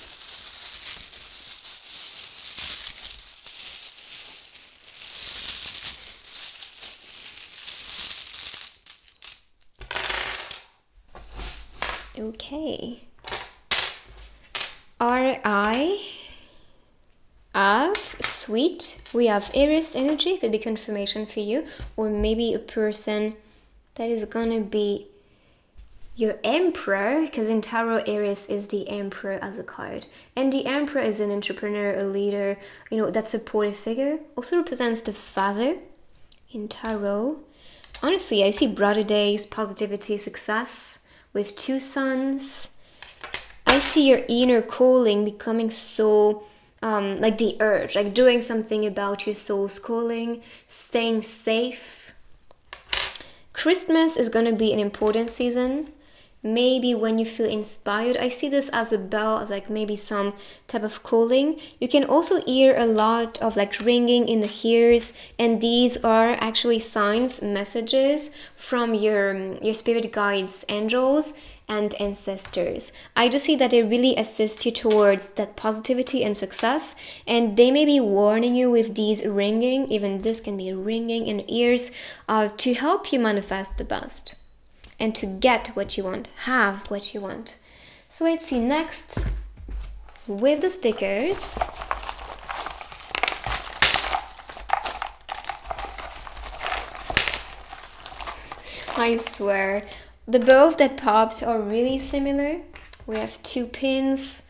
Okay. R.I. Av, sweet. We have Aries energy, could be confirmation for you, or maybe a person that is gonna be your emperor, because in tarot Aries is the emperor as a card, and the emperor is an entrepreneur, a leader, that supportive figure. Also represents the father in tarot. Honestly, I see brighter days, positivity, success with 2 sons. I see your inner calling becoming so like the urge, like doing something about your soul's calling, staying safe. Christmas is going to be an important season. Maybe when you feel inspired, I see this as a bell, as like maybe some type of calling. You can also hear a lot of ringing in the ears, and these are actually signs, messages from your spirit guides, angels, and ancestors. I do see that they really assist you towards that positivity and success, and they may be warning you with these ringing, even this can be ringing in ears, to help you manifest the best and to get what you want, have what you want. So let's see next with the stickers. I swear, the both that popped are really similar. We have 2 pins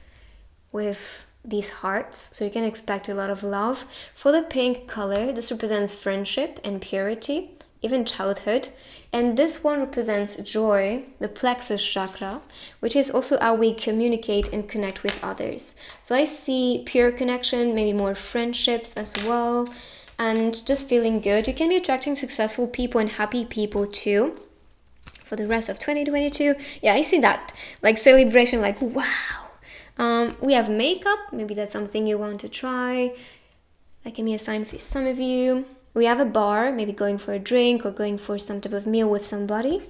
with these hearts, so you can expect a lot of love. For the pink color, this represents friendship and purity, even childhood. And this one represents joy, the plexus chakra, which is also how we communicate and connect with others. So I see pure connection, maybe more friendships as well, and just feeling good. You can be attracting successful people and happy people too for the rest of 2022. Yeah, I see that, like celebration, like wow. We have makeup, maybe that's something you want to try. That can be a sign for some of you. We have a bar, maybe going for a drink or going for some type of meal with somebody.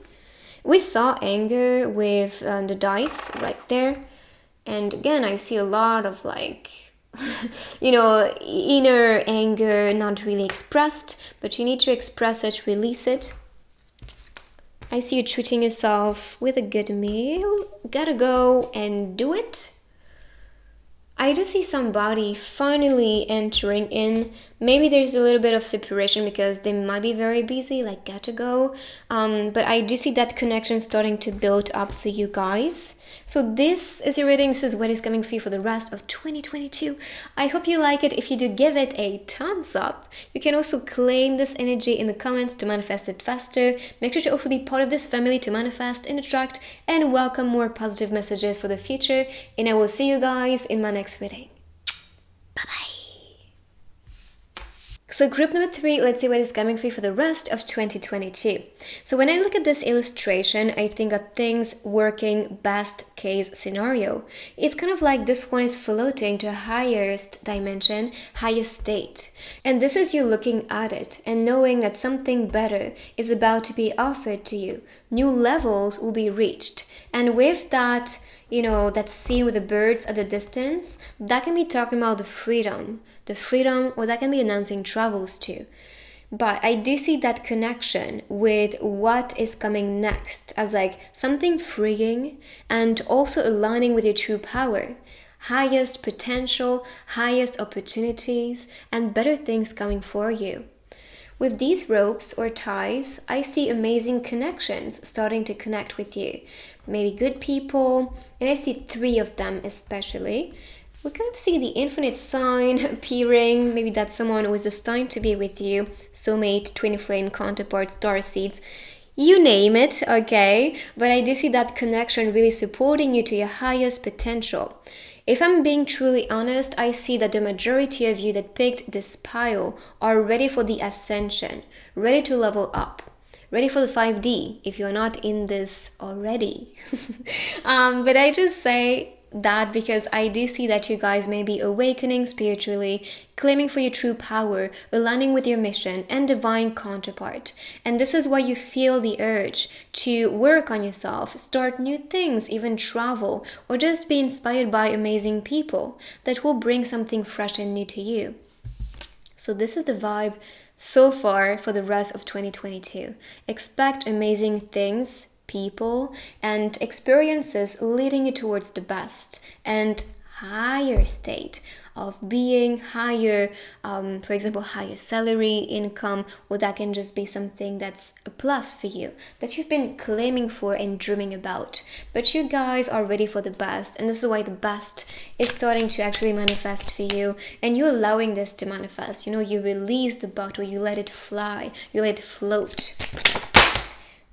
We saw anger with the dice right there. And again, I see a lot of like inner anger not really expressed, but you need to express it, release it. I see you treating yourself with a good meal. Gotta go and do it. I just see somebody finally entering in. Maybe there's a little bit of separation because they might be very busy, like gotta go. But I do see that connection starting to build up for you guys. So this is your reading. This is what is coming for you for the rest of 2022. I hope you like it. If you do, give it a thumbs up. You can also claim this energy in the comments to manifest it faster. Make sure to also be part of this family to manifest and attract and welcome more positive messages for the future. And I will see you guys in my next reading. Bye-bye. So group number 3, let's see what is coming for you for the rest of 2022. So when I look at this illustration, I think of things working best case scenario. It's kind of like this one is floating to a highest dimension, highest state. And this is you looking at it and knowing that something better is about to be offered to you. New levels will be reached. And with that, that scene with the birds at the distance, that can be talking about the freedom, or that can be announcing travels too. But I do see that connection with what is coming next as like something freeing and also aligning with your true power, highest potential, highest opportunities, and better things coming for you. With these ropes or ties, I see amazing connections starting to connect with you. Maybe good people, and I see 3 of them especially. We kind of see the infinite sign appearing. Maybe that's someone who is destined to be with you. Soulmate, twin flame, counterpart, star seeds. You name it, okay? But I do see that connection really supporting you to your highest potential. If I'm being truly honest, I see that the majority of you that picked this pile are ready for the ascension, ready to level up, ready for the 5D if you're not in this already. But I just say that because I do see that you guys may be awakening spiritually, claiming for your true power, aligning with your mission and divine counterpart. And this is why you feel the urge to work on yourself, start new things, even travel, or just be inspired by amazing people that will bring something fresh and new to you. So this is the vibe so far for the rest of 2022. Expect amazing things, people, and experiences leading you towards the best and higher state of being, higher, for example, higher salary, income, or that can just be something that's a plus for you, that you've been claiming for and dreaming about. But you guys are ready for the best, and this is why the best is starting to actually manifest for you, and you're allowing this to manifest. You release the bottle, you let it fly, you let it float.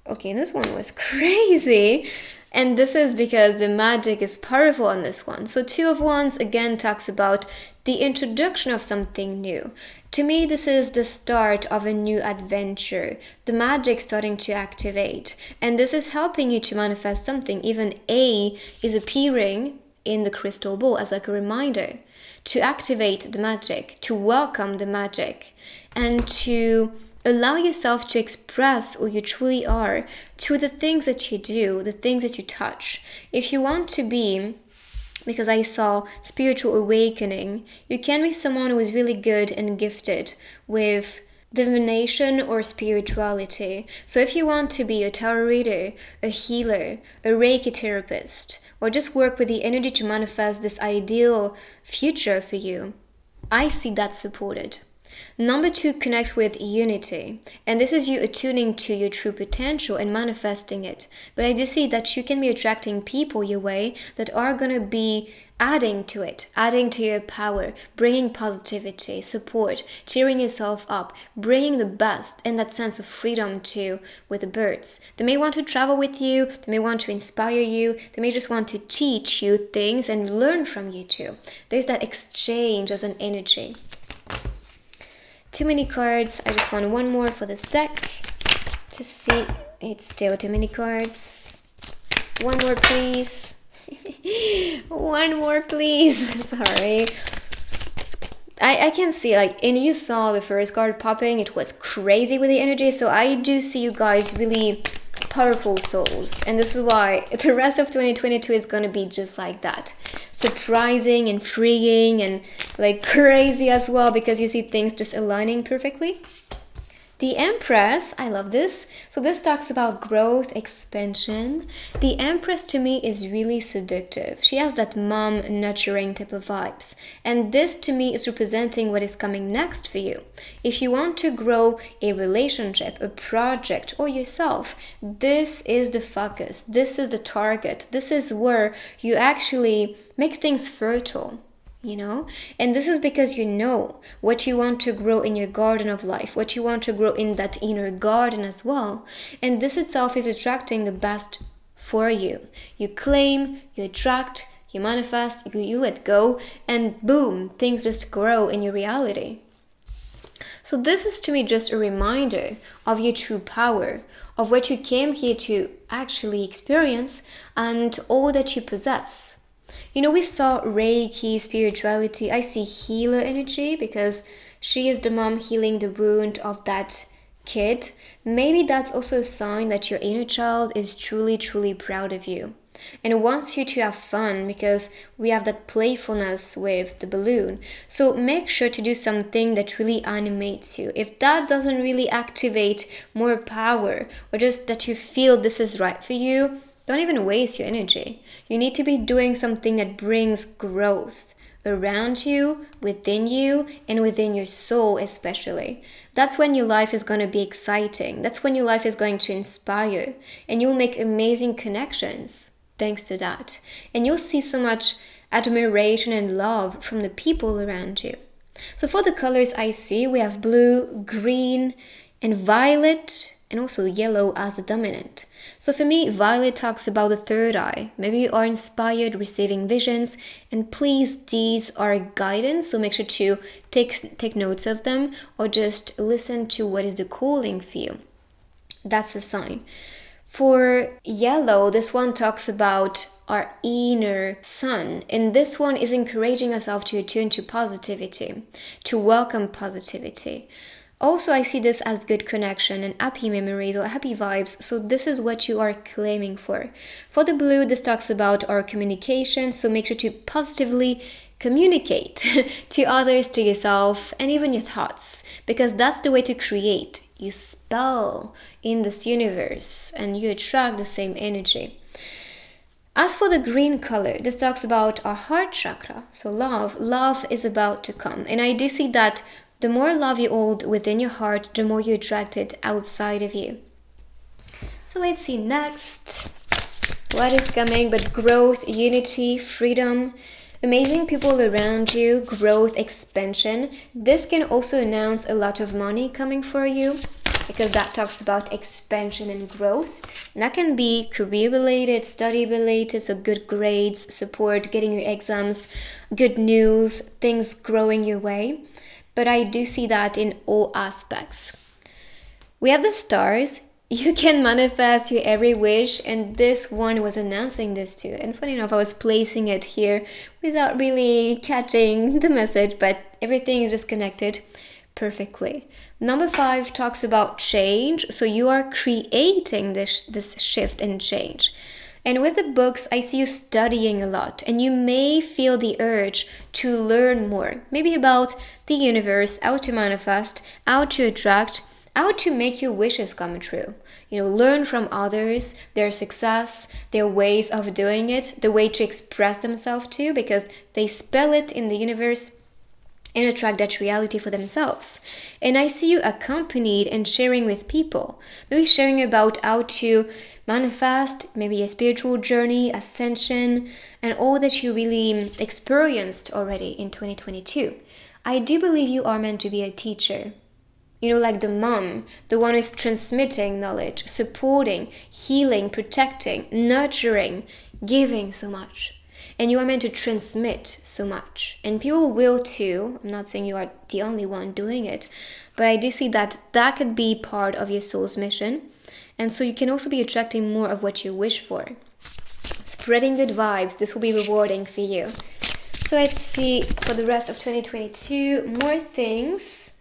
Okay, this one was crazy. And this is because the magic is powerful on this one. So 2 of Wands again talks about the introduction of something new. To me, this is the start of a new adventure. The magic starting to activate. And this is helping you to manifest something. Even A is appearing in the crystal ball as like a reminder to activate the magic, to welcome the magic, and to Allow yourself to express who you truly are through the things that you do, the things that you touch. If you want to be, because I saw spiritual awakening, you can be someone who is really good and gifted with divination or spirituality. So if you want to be a tarot reader, a healer, a Reiki therapist, or just work with the energy to manifest this ideal future for you, I see that supported. Number 2, connect with unity. And this is you attuning to your true potential and manifesting it. But I do see that you can be attracting people your way that are going to be adding to it, adding to your power, bringing positivity, support, cheering yourself up, bringing the best and that sense of freedom too with the birds. They may want to travel with you, they may want to inspire you, they may just want to teach you things and learn from you too. There's that exchange as an energy. Too many cards. I just want one more for this deck to see. It's still too many cards. One more, please. One more, please. Sorry. I can see, like, and you saw the first card popping. It was crazy with the energy. So I do see you guys really powerful souls. And this is why the rest of 2022 is going to be just like that. Surprising and freeing and like crazy as well, because you see things just aligning perfectly. The Empress, I love this. So this talks about growth, expansion. The Empress to me is really seductive. She has that mom nurturing type of vibes. And this to me is representing what is coming next for you. If you want to grow a relationship, a project, or yourself, this is the focus. This is the target. This is where you actually make things fertile. And this is because you know what you want to grow in your garden of life, what you want to grow in that inner garden as well. And this itself is attracting the best for you. You claim, you attract, you manifest, you let go, and boom, things just grow in your reality. So this is to me just a reminder of your true power, of what you came here to actually experience, and all that you possess. We saw Reiki, spirituality. I see healer energy because she is the mom healing the wound of that kid. Maybe that's also a sign that your inner child is truly, truly proud of you and wants you to have fun, because we have that playfulness with the balloon. So make sure to do something that really animates you. If that doesn't really activate more power, or just that you feel this is right for you, don't even waste your energy. You need to be doing something that brings growth around you, within you, and within your soul especially. That's when your life is going to be exciting. That's when your life is going to inspire. And you'll make amazing connections thanks to that. And you'll see so much admiration and love from the people around you. So for the colors I see, we have blue, green, and violet, and also yellow as the dominant. So for me, violet talks about the third eye. Maybe you are inspired, receiving visions, and please, these are guidance, so make sure to take notes of them, or just listen to what is the calling for you. That's a sign. For yellow, this one talks about our inner sun, and this one is encouraging ourselves to attune to positivity, to welcome positivity. Also, I see this as good connection and happy memories or happy vibes. So this is what you are claiming for. For the blue, this talks about our communication. So make sure to positively communicate to others, to yourself, and even your thoughts. Because that's the way to create. You spell in this universe and you attract the same energy. As for the green color, this talks about our heart chakra. So love is about to come. And I do see that the more love you hold within your heart, the more you attract it outside of you. So let's see next. What is coming but growth, unity, freedom, amazing people around you, growth, expansion. This can also announce a lot of money coming for you, because that talks about expansion and growth. And that can be career related, study related, so good grades, support, getting your exams, good news, things growing your way. But I do see that in all aspects. We have the stars. You can manifest your every wish, and this one was announcing this too. And funny enough, I was placing it here without really catching the message, but everything is just connected. perfectly. Number 5 talks about change. So you are creating this shift and change. And with the books, I see you studying a lot, and you may feel the urge to learn more, maybe about the universe, how to manifest, how to attract, how to make your wishes come true. Learn from others, their success, their ways of doing it, the way to express themselves too, because they spell it in the universe and attract that reality for themselves. And I see you accompanied and sharing with people, maybe sharing about how to manifest, maybe a spiritual journey, ascension, and all that you really experienced already in 2022. I do believe you are meant to be a teacher. Like the mom, the one who's transmitting knowledge, supporting, healing, protecting, nurturing, giving so much. And you are meant to transmit so much. And people will too. I'm not saying you are the only one doing it, but I do see that could be part of your soul's mission. And so you can also be attracting more of what you wish for. Spreading good vibes, this will be rewarding for you. So let's see for the rest of 2022, more things.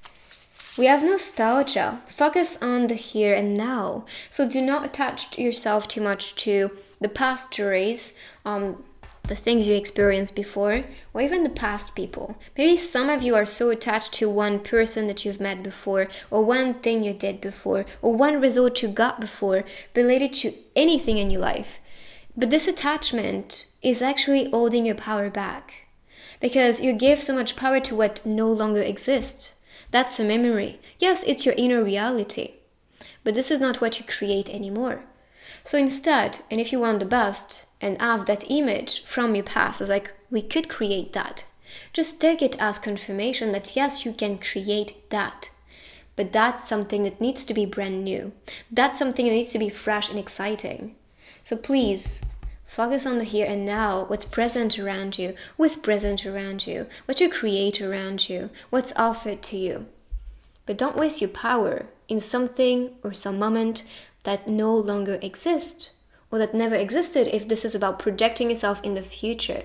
We have nostalgia. Focus on the here and now. So do not attach yourself too much to the past stories, the things you experienced before, or even the past people. Maybe some of you are so attached to one person that you've met before, or one thing you did before, or one result you got before, related to anything in your life. But this attachment is actually holding your power back, because you give so much power to what no longer exists. That's a memory. Yes, it's your inner reality, but this is not what you create anymore. So instead, and if you want the best and have that image from your past, it's like, we could create that. Just take it as confirmation that yes, you can create that. But that's something that needs to be brand new. That's something that needs to be fresh and exciting. So please, focus on the here and now, what's present around you, what you create around you, what's offered to you. But don't waste your power in something or some moment that no longer exists, or that never existed if this is about projecting yourself in the future.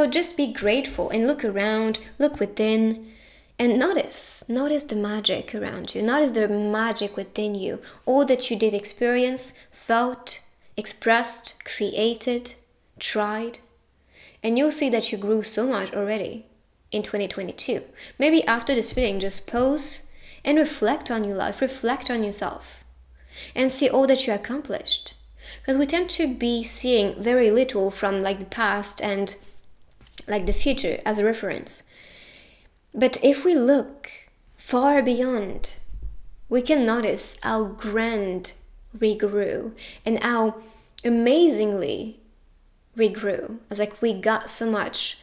Just be grateful and look around, look within, and notice the magic around you, notice the magic within you, all that you did experience, felt, expressed, created, tried, and you'll see that you grew so much already in 2022. Maybe after this reading, just pause and reflect on your life, reflect on yourself, and see all that you accomplished. Because we tend to be seeing very little from the past and the future as a reference. But if we look far beyond, we can notice how grand we grew and how amazingly we grew. It's like we got so much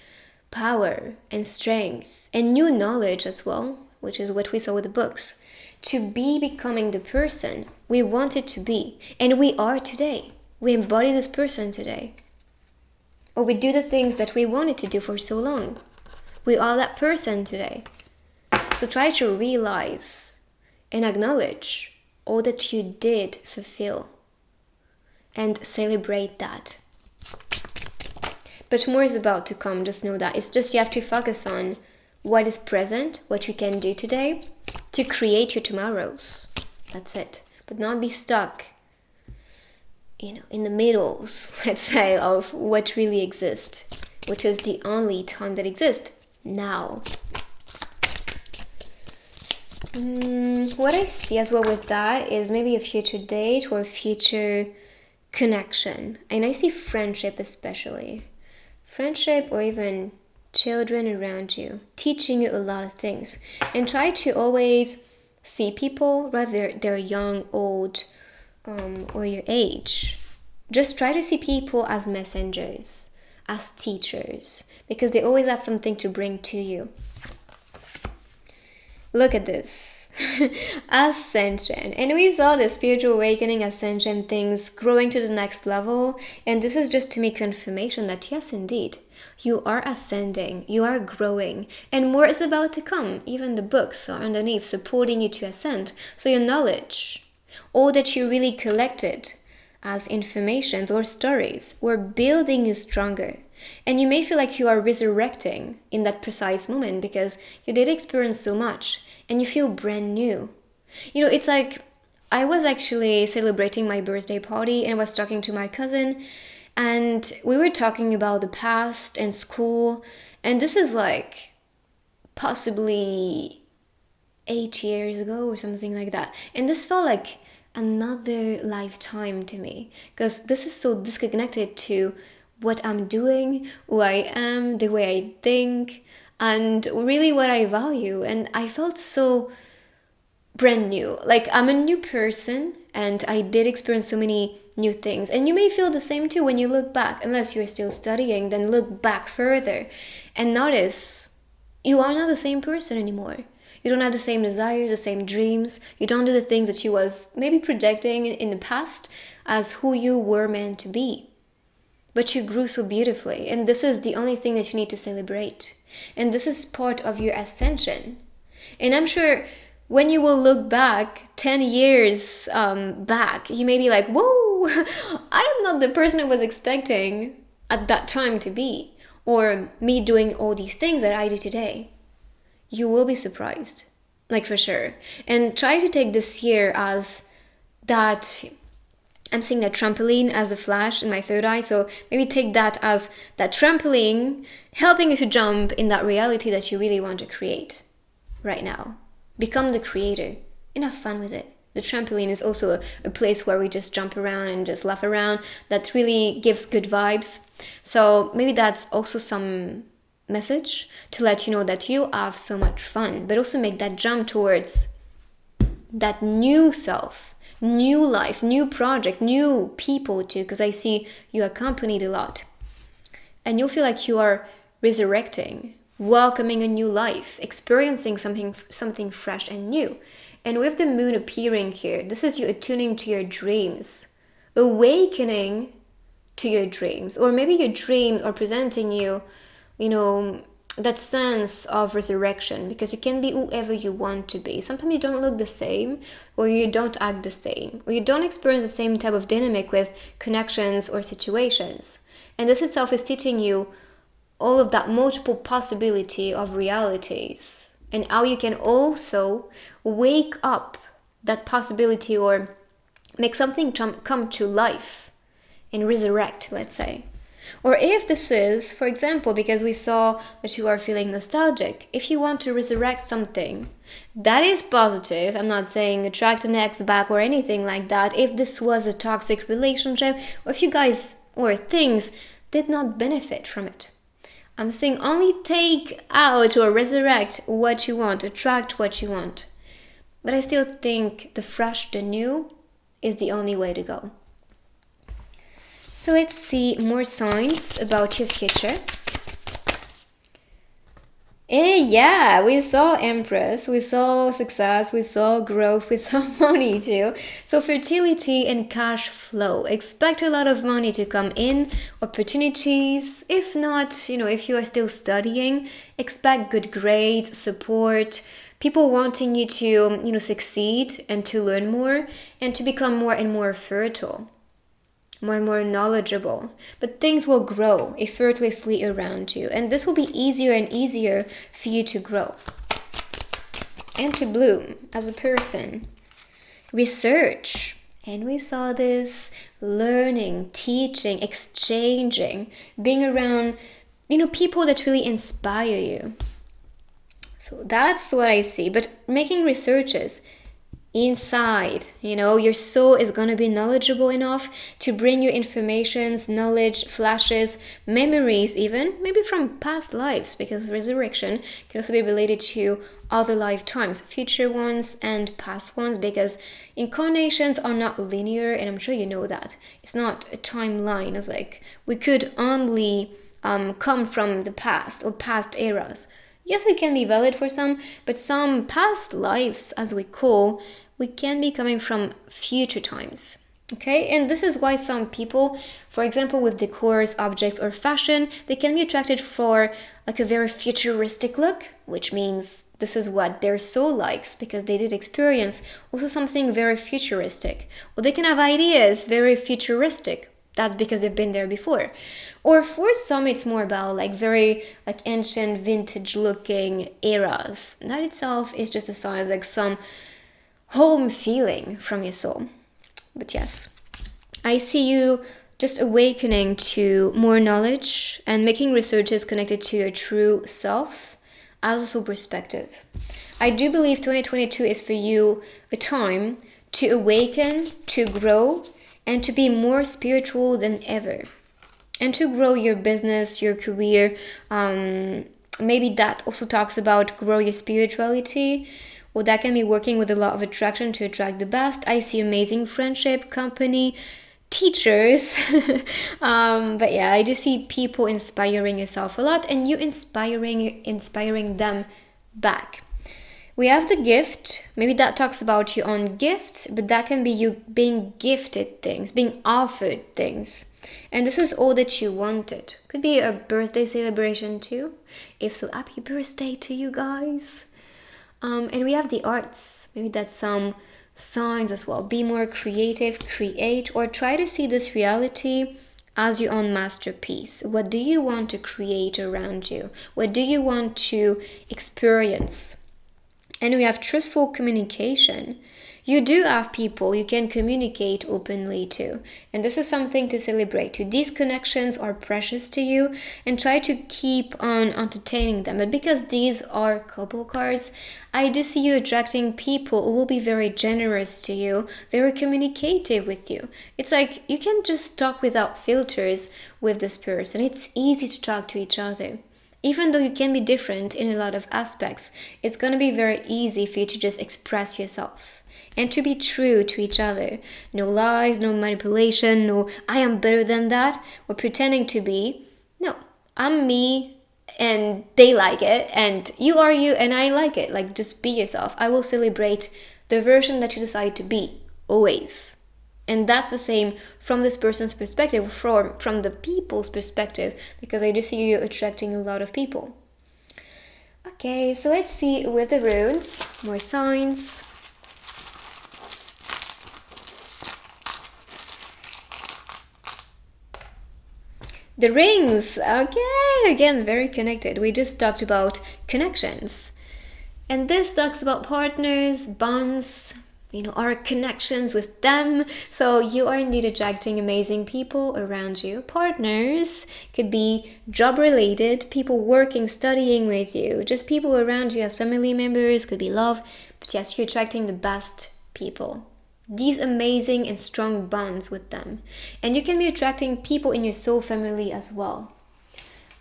power and strength and new knowledge as well, which is what we saw with the books, to be becoming the person we wanted to be, and we are today. We embody this person today. Or we do the things that we wanted to do for so long. We are that person today. So try to realize and acknowledge all that you did fulfill and celebrate that. But more is about to come, just know that. It's just you have to focus on what is present, what you can do today to create your tomorrows. That's it. But not be stuck, in the middles, let's say, of what really exists, which is the only time that exists, now. What I see as well with that is maybe a future date or a future connection. And I see friendship especially. Friendship or even children around you, teaching you a lot of things. And try to always see people, whether they're young, old, or your age. Just try to see people as messengers, as teachers, because they always have something to bring to you. Look at this. Ascension. And we saw the spiritual awakening, ascension things growing to the next level. And this is just to me confirmation that yes, indeed, you are ascending, you are growing, and more is about to come. Even the books are underneath supporting you to ascend. So your knowledge, all that you really collected as information or stories, were building you stronger. And you may feel like you are resurrecting in that precise moment because you did experience so much and you feel brand new. It's like I was actually celebrating my birthday party and I was talking to my cousin, and we were talking about the past and school. And this is like possibly 8 years ago or something like that. And this felt like another lifetime to me because this is so disconnected to what I'm doing, who I am, the way I think, and really what I value. And I felt so brand new. Like I'm a new person and I did experience so many new things. And you may feel the same too when you look back, unless you're still studying, then look back further and notice you are not the same person anymore. You don't have the same desires, the same dreams. You don't do the things that you was maybe projecting in the past as who you were meant to be. But you grew so beautifully, and this is the only thing that you need to celebrate. And this is part of your ascension. And I'm sure when you will look back 10 years back, you may be like, whoa, I am not the person I was expecting at that time to be, or me doing all these things that I do today. You will be surprised, like for sure. And try to take this year as that, I'm seeing that trampoline as a flash in my third eye, so maybe take that as that trampoline helping you to jump in that reality that you really want to create right now. Become the creator and have fun with it. The trampoline is also a place where we just jump around and just laugh around. That really gives good vibes. So maybe that's also some message to let you know that you have so much fun, but also make that jump towards that new self, new life, new project, new people too, because I see you accompanied a lot. And you'll feel like you are resurrecting, welcoming a new life, experiencing something fresh and new. And with the moon appearing here, this is you attuning to your dreams, awakening to your dreams, or maybe your dreams are presenting you, that sense of resurrection, because you can be whoever you want to be. Sometimes you don't look the same, or you don't act the same, or you don't experience the same type of dynamic with connections or situations. And this itself is teaching you all of that multiple possibility of realities and how you can also wake up that possibility or make something come to life and resurrect, let's say. Or if this is, for example, because we saw that you are feeling nostalgic, if you want to resurrect something, that is positive. I'm not saying attract an ex back or anything like that. If this was a toxic relationship, or if you guys or things did not benefit from it, I'm saying only take out or resurrect what you want, attract what you want. But I still think the fresh, the new is the only way to go. So let's see more signs about your future. Yeah, we saw Empress, we saw success, we saw growth, we saw money too. So fertility and cash flow. Expect a lot of money to come in, opportunities. If not, if you are still studying, expect good grades, support, people wanting you to, succeed and to learn more and to become more and more fertile, more and more knowledgeable. But things will grow effortlessly around you, and this will be easier and easier for you to grow and to bloom as a person. Research, and we saw this, learning, teaching, exchanging, being around people that really inspire you. So that's what I see. But making researches inside, your soul is going to be knowledgeable enough to bring you informations, knowledge, flashes, memories, even maybe from past lives, because resurrection can also be related to other lifetimes, future ones and past ones, because incarnations are not linear, and I'm sure you know that. It's not a timeline. It's like we could only come from the past or past eras. Yes, it can be valid for some, but some past lives, as we call, we can be coming from future times. Okay, and this is why some people, for example, with decors, objects, or fashion, they can be attracted for like a very futuristic look, which means this is what their soul likes because they did experience also something very futuristic. Or they can have ideas very futuristic. That's because they've been there before. Or for some, it's more about like very like ancient, vintage looking eras. That itself is just a sign, like some home feeling from your soul. But yes, I see you just awakening to more knowledge and making researches connected to your true self as a soul perspective. I do believe 2022 is for you a time to awaken, to grow, and to be more spiritual than ever. And to grow your business, your career. Maybe that also talks about grow your spirituality. Or that can be working with a lot of attraction to attract the best. I see amazing friendship, company, teachers. But yeah, I do see people inspiring yourself a lot and you inspiring them back. We have the gift. Maybe that talks about your own gifts, but that can be you being gifted things, being offered things. And this is all that you wanted. Could be a birthday celebration too. If so, happy birthday to you guys. And we have the arts. Maybe that's some signs as well. Be more creative, create, or try to see this reality as your own masterpiece. What do you want to create around you? What do you want to experience? And we have truthful communication. You do have people you can communicate openly to. And this is something to celebrate too. These connections are precious to you and try to keep on entertaining them. But because these are couple cards, I do see you attracting people who will be very generous to you, very communicative with you. It's like you can just talk without filters with this person. It's easy to talk to each other. Even though you can be different in a lot of aspects, it's going to be very easy for you to just express yourself and to be true to each other. No lies, no manipulation, no I am better than that, or pretending to be. No, I'm me and they like it, and you are you and I like it. Like, just be yourself. I will celebrate the version that you decide to be, always. And that's the same from this person's perspective, from the people's perspective, because I do see you attracting a lot of people. Okay, so let's see with the runes, more signs. The rings, okay, again, very connected. We just talked about connections. And this talks about partners, bonds, our connections with them. So you are indeed attracting amazing people around you. Partners could be job related, people working, studying with you, just people around you as family members, could be love. But yes, you're attracting the best people. These amazing and strong bonds with them. And you can be attracting people in your soul family as well.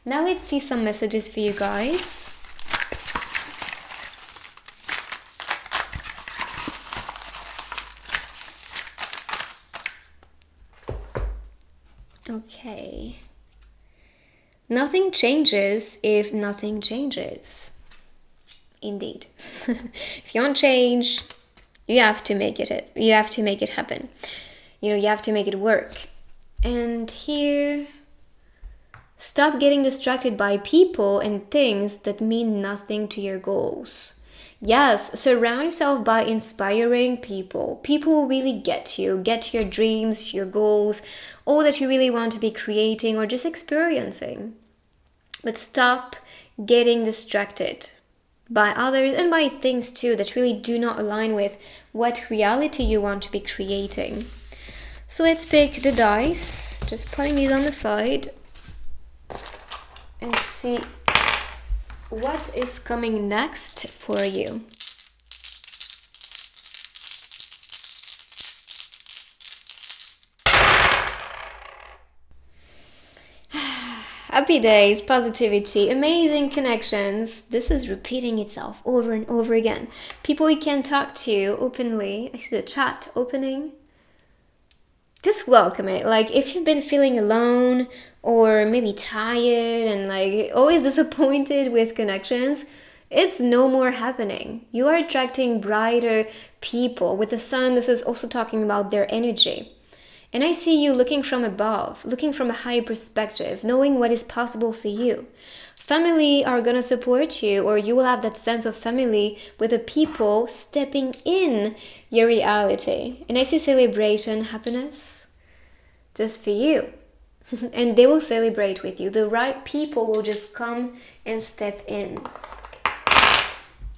Now let's see some messages for you guys. Okay. Nothing changes if nothing changes. Indeed. If you want change, you have to make it. You have to make it happen. You have to make it work. And here, stop getting distracted by people and things that mean nothing to your goals. Yes, surround yourself by inspiring people. People who really get you, get your dreams, your goals, all that you really want to be creating or just experiencing. But stop getting distracted by others and by things too that really do not align with what reality you want to be creating. So let's pick the dice, just putting these on the side and see what is coming next for you. Happy days, positivity, amazing connections. This is repeating itself over and over again. People you can talk to openly. I see the chat opening. Just welcome it. Like, if you've been feeling alone or maybe tired and like always disappointed with connections, it's no more happening. You are attracting brighter people. With the sun, this is also talking about their energy. And I see you looking from above, looking from a higher perspective, knowing what is possible for you. Family are going to support you, or you will have that sense of family with the people stepping in your reality. And I see celebration, happiness. just for you. And they will celebrate with you. The right people will just come and step in.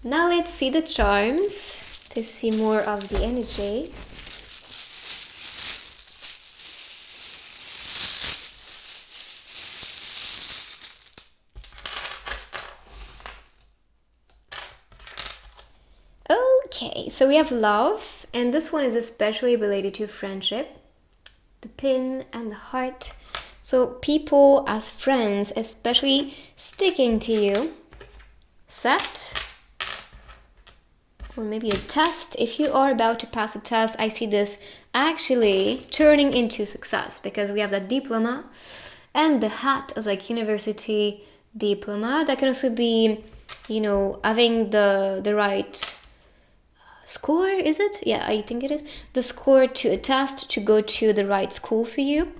Now let's see the charms to see more of the energy. Okay, so we have love, and this one is especially related to friendship. The pin and the heart. So people as friends, especially sticking to you. Set. Or maybe a test. If you are about to pass a test, I see this actually turning into success, because we have that diploma and the hat as like university diploma. That can also be, having the right score, is it? Yeah, I think it is. The score to a test to go to the right school for you.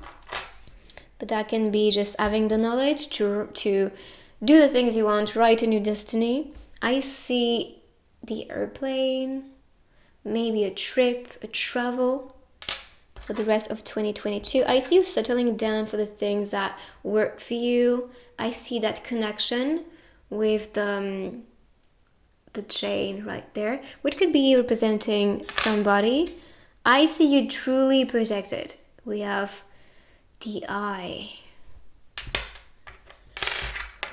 But that can be just having the knowledge to do the things you want, write a new destiny. I see the airplane, maybe a trip, a travel for the rest of 2022. I see you settling down for the things that work for you. I see that connection with the chain right there, which could be representing somebody. I see you truly protected. We have the eye.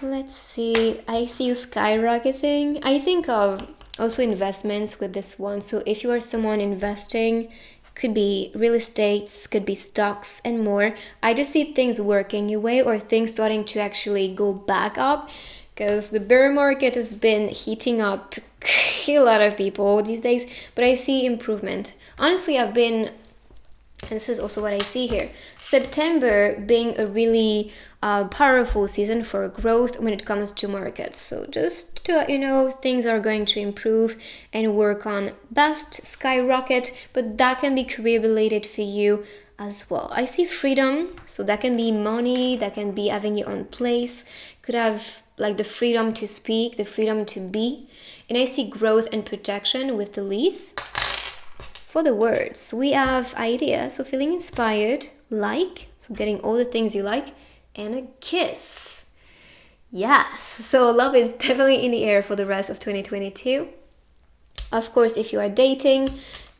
Let's see. I see you skyrocketing. I think of also investments with this one. So if you are someone investing, could be real estates, could be stocks and more. I just see things working your way, or things starting to actually go back up, because the bear market has been heating up a lot of people these days, but I see improvement. Honestly, and this is also what I see here, September being a really powerful season for growth when it comes to markets. So just to let you know, things are going to improve and work on best skyrocket, but that can be career related for you as well. I see freedom, so that can be money, that can be having your own place, could have like the freedom to speak, the freedom to be. And I see growth and protection with the leaf. For the words, we have idea, so feeling inspired, so getting all the things you like, and a kiss. Yes, so love is definitely in the air for the rest of 2022. Of course, if you are dating,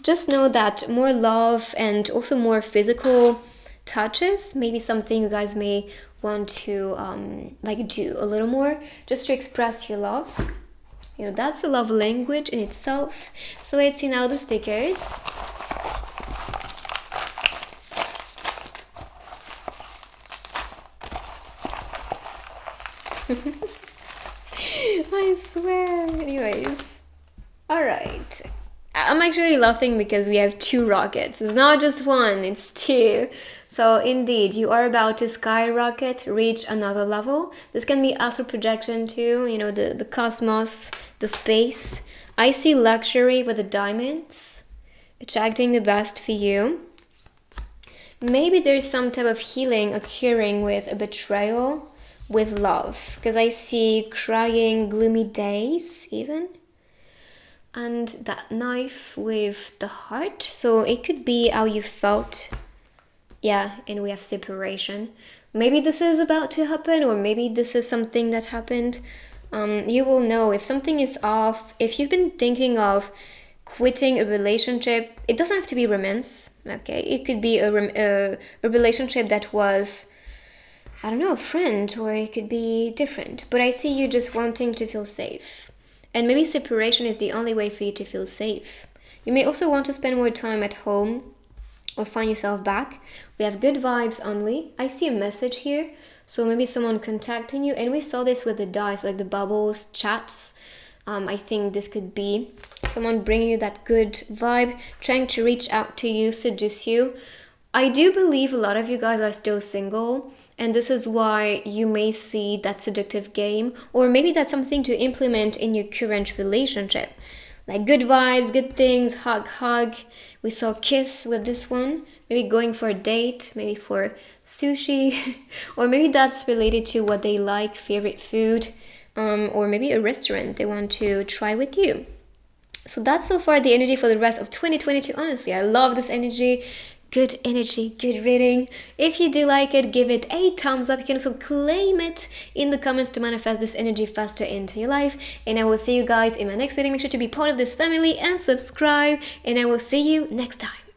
just know that more love and also more physical touches, maybe something you guys may want to do a little more, just to express your love. That's a love language in itself. So let's see now the stickers. I swear. Anyways. Alright. I'm actually laughing because we have 2 rockets. It's not just one, it's 2. So indeed, you are about to skyrocket, reach another level. This can be astral projection too, the cosmos, the space. I see luxury with the diamonds, attracting the best for you. Maybe there's some type of healing occurring with a betrayal, with love. Because I see crying, gloomy days even. And that knife with the heart. So it could be how you felt. Yeah, and we have separation. Maybe this is about to happen, or maybe this is something that happened. You will know if something is off. If you've been thinking of quitting a relationship, it doesn't have to be romance, okay? It could be a relationship that was, I don't know, a friend, or it could be different. But I see you just wanting to feel safe. And maybe separation is the only way for you to feel safe. You may also want to spend more time at home, or find yourself back. We have good vibes only. I see a message here. So maybe someone contacting you. And we saw this with the dice, like the bubbles, chats. I think this could be someone bringing you that good vibe, trying to reach out to you, seduce you. I do believe a lot of you guys are still single. And this is why you may see that seductive game. Or maybe that's something to implement in your current relationship. Like good vibes, good things, hug. We saw kiss with this one. Maybe going for a date, maybe for sushi. Or maybe that's related to what they like, favorite food. Or maybe a restaurant they want to try with you. So that's so far the energy for the rest of 2022. Honestly, I love this energy. Good energy, good reading. If you do like it, give it a thumbs up. You can also claim it in the comments to manifest this energy faster into your life. And I will see you guys in my next video. Make sure to be part of this family and subscribe. And I will see you next time.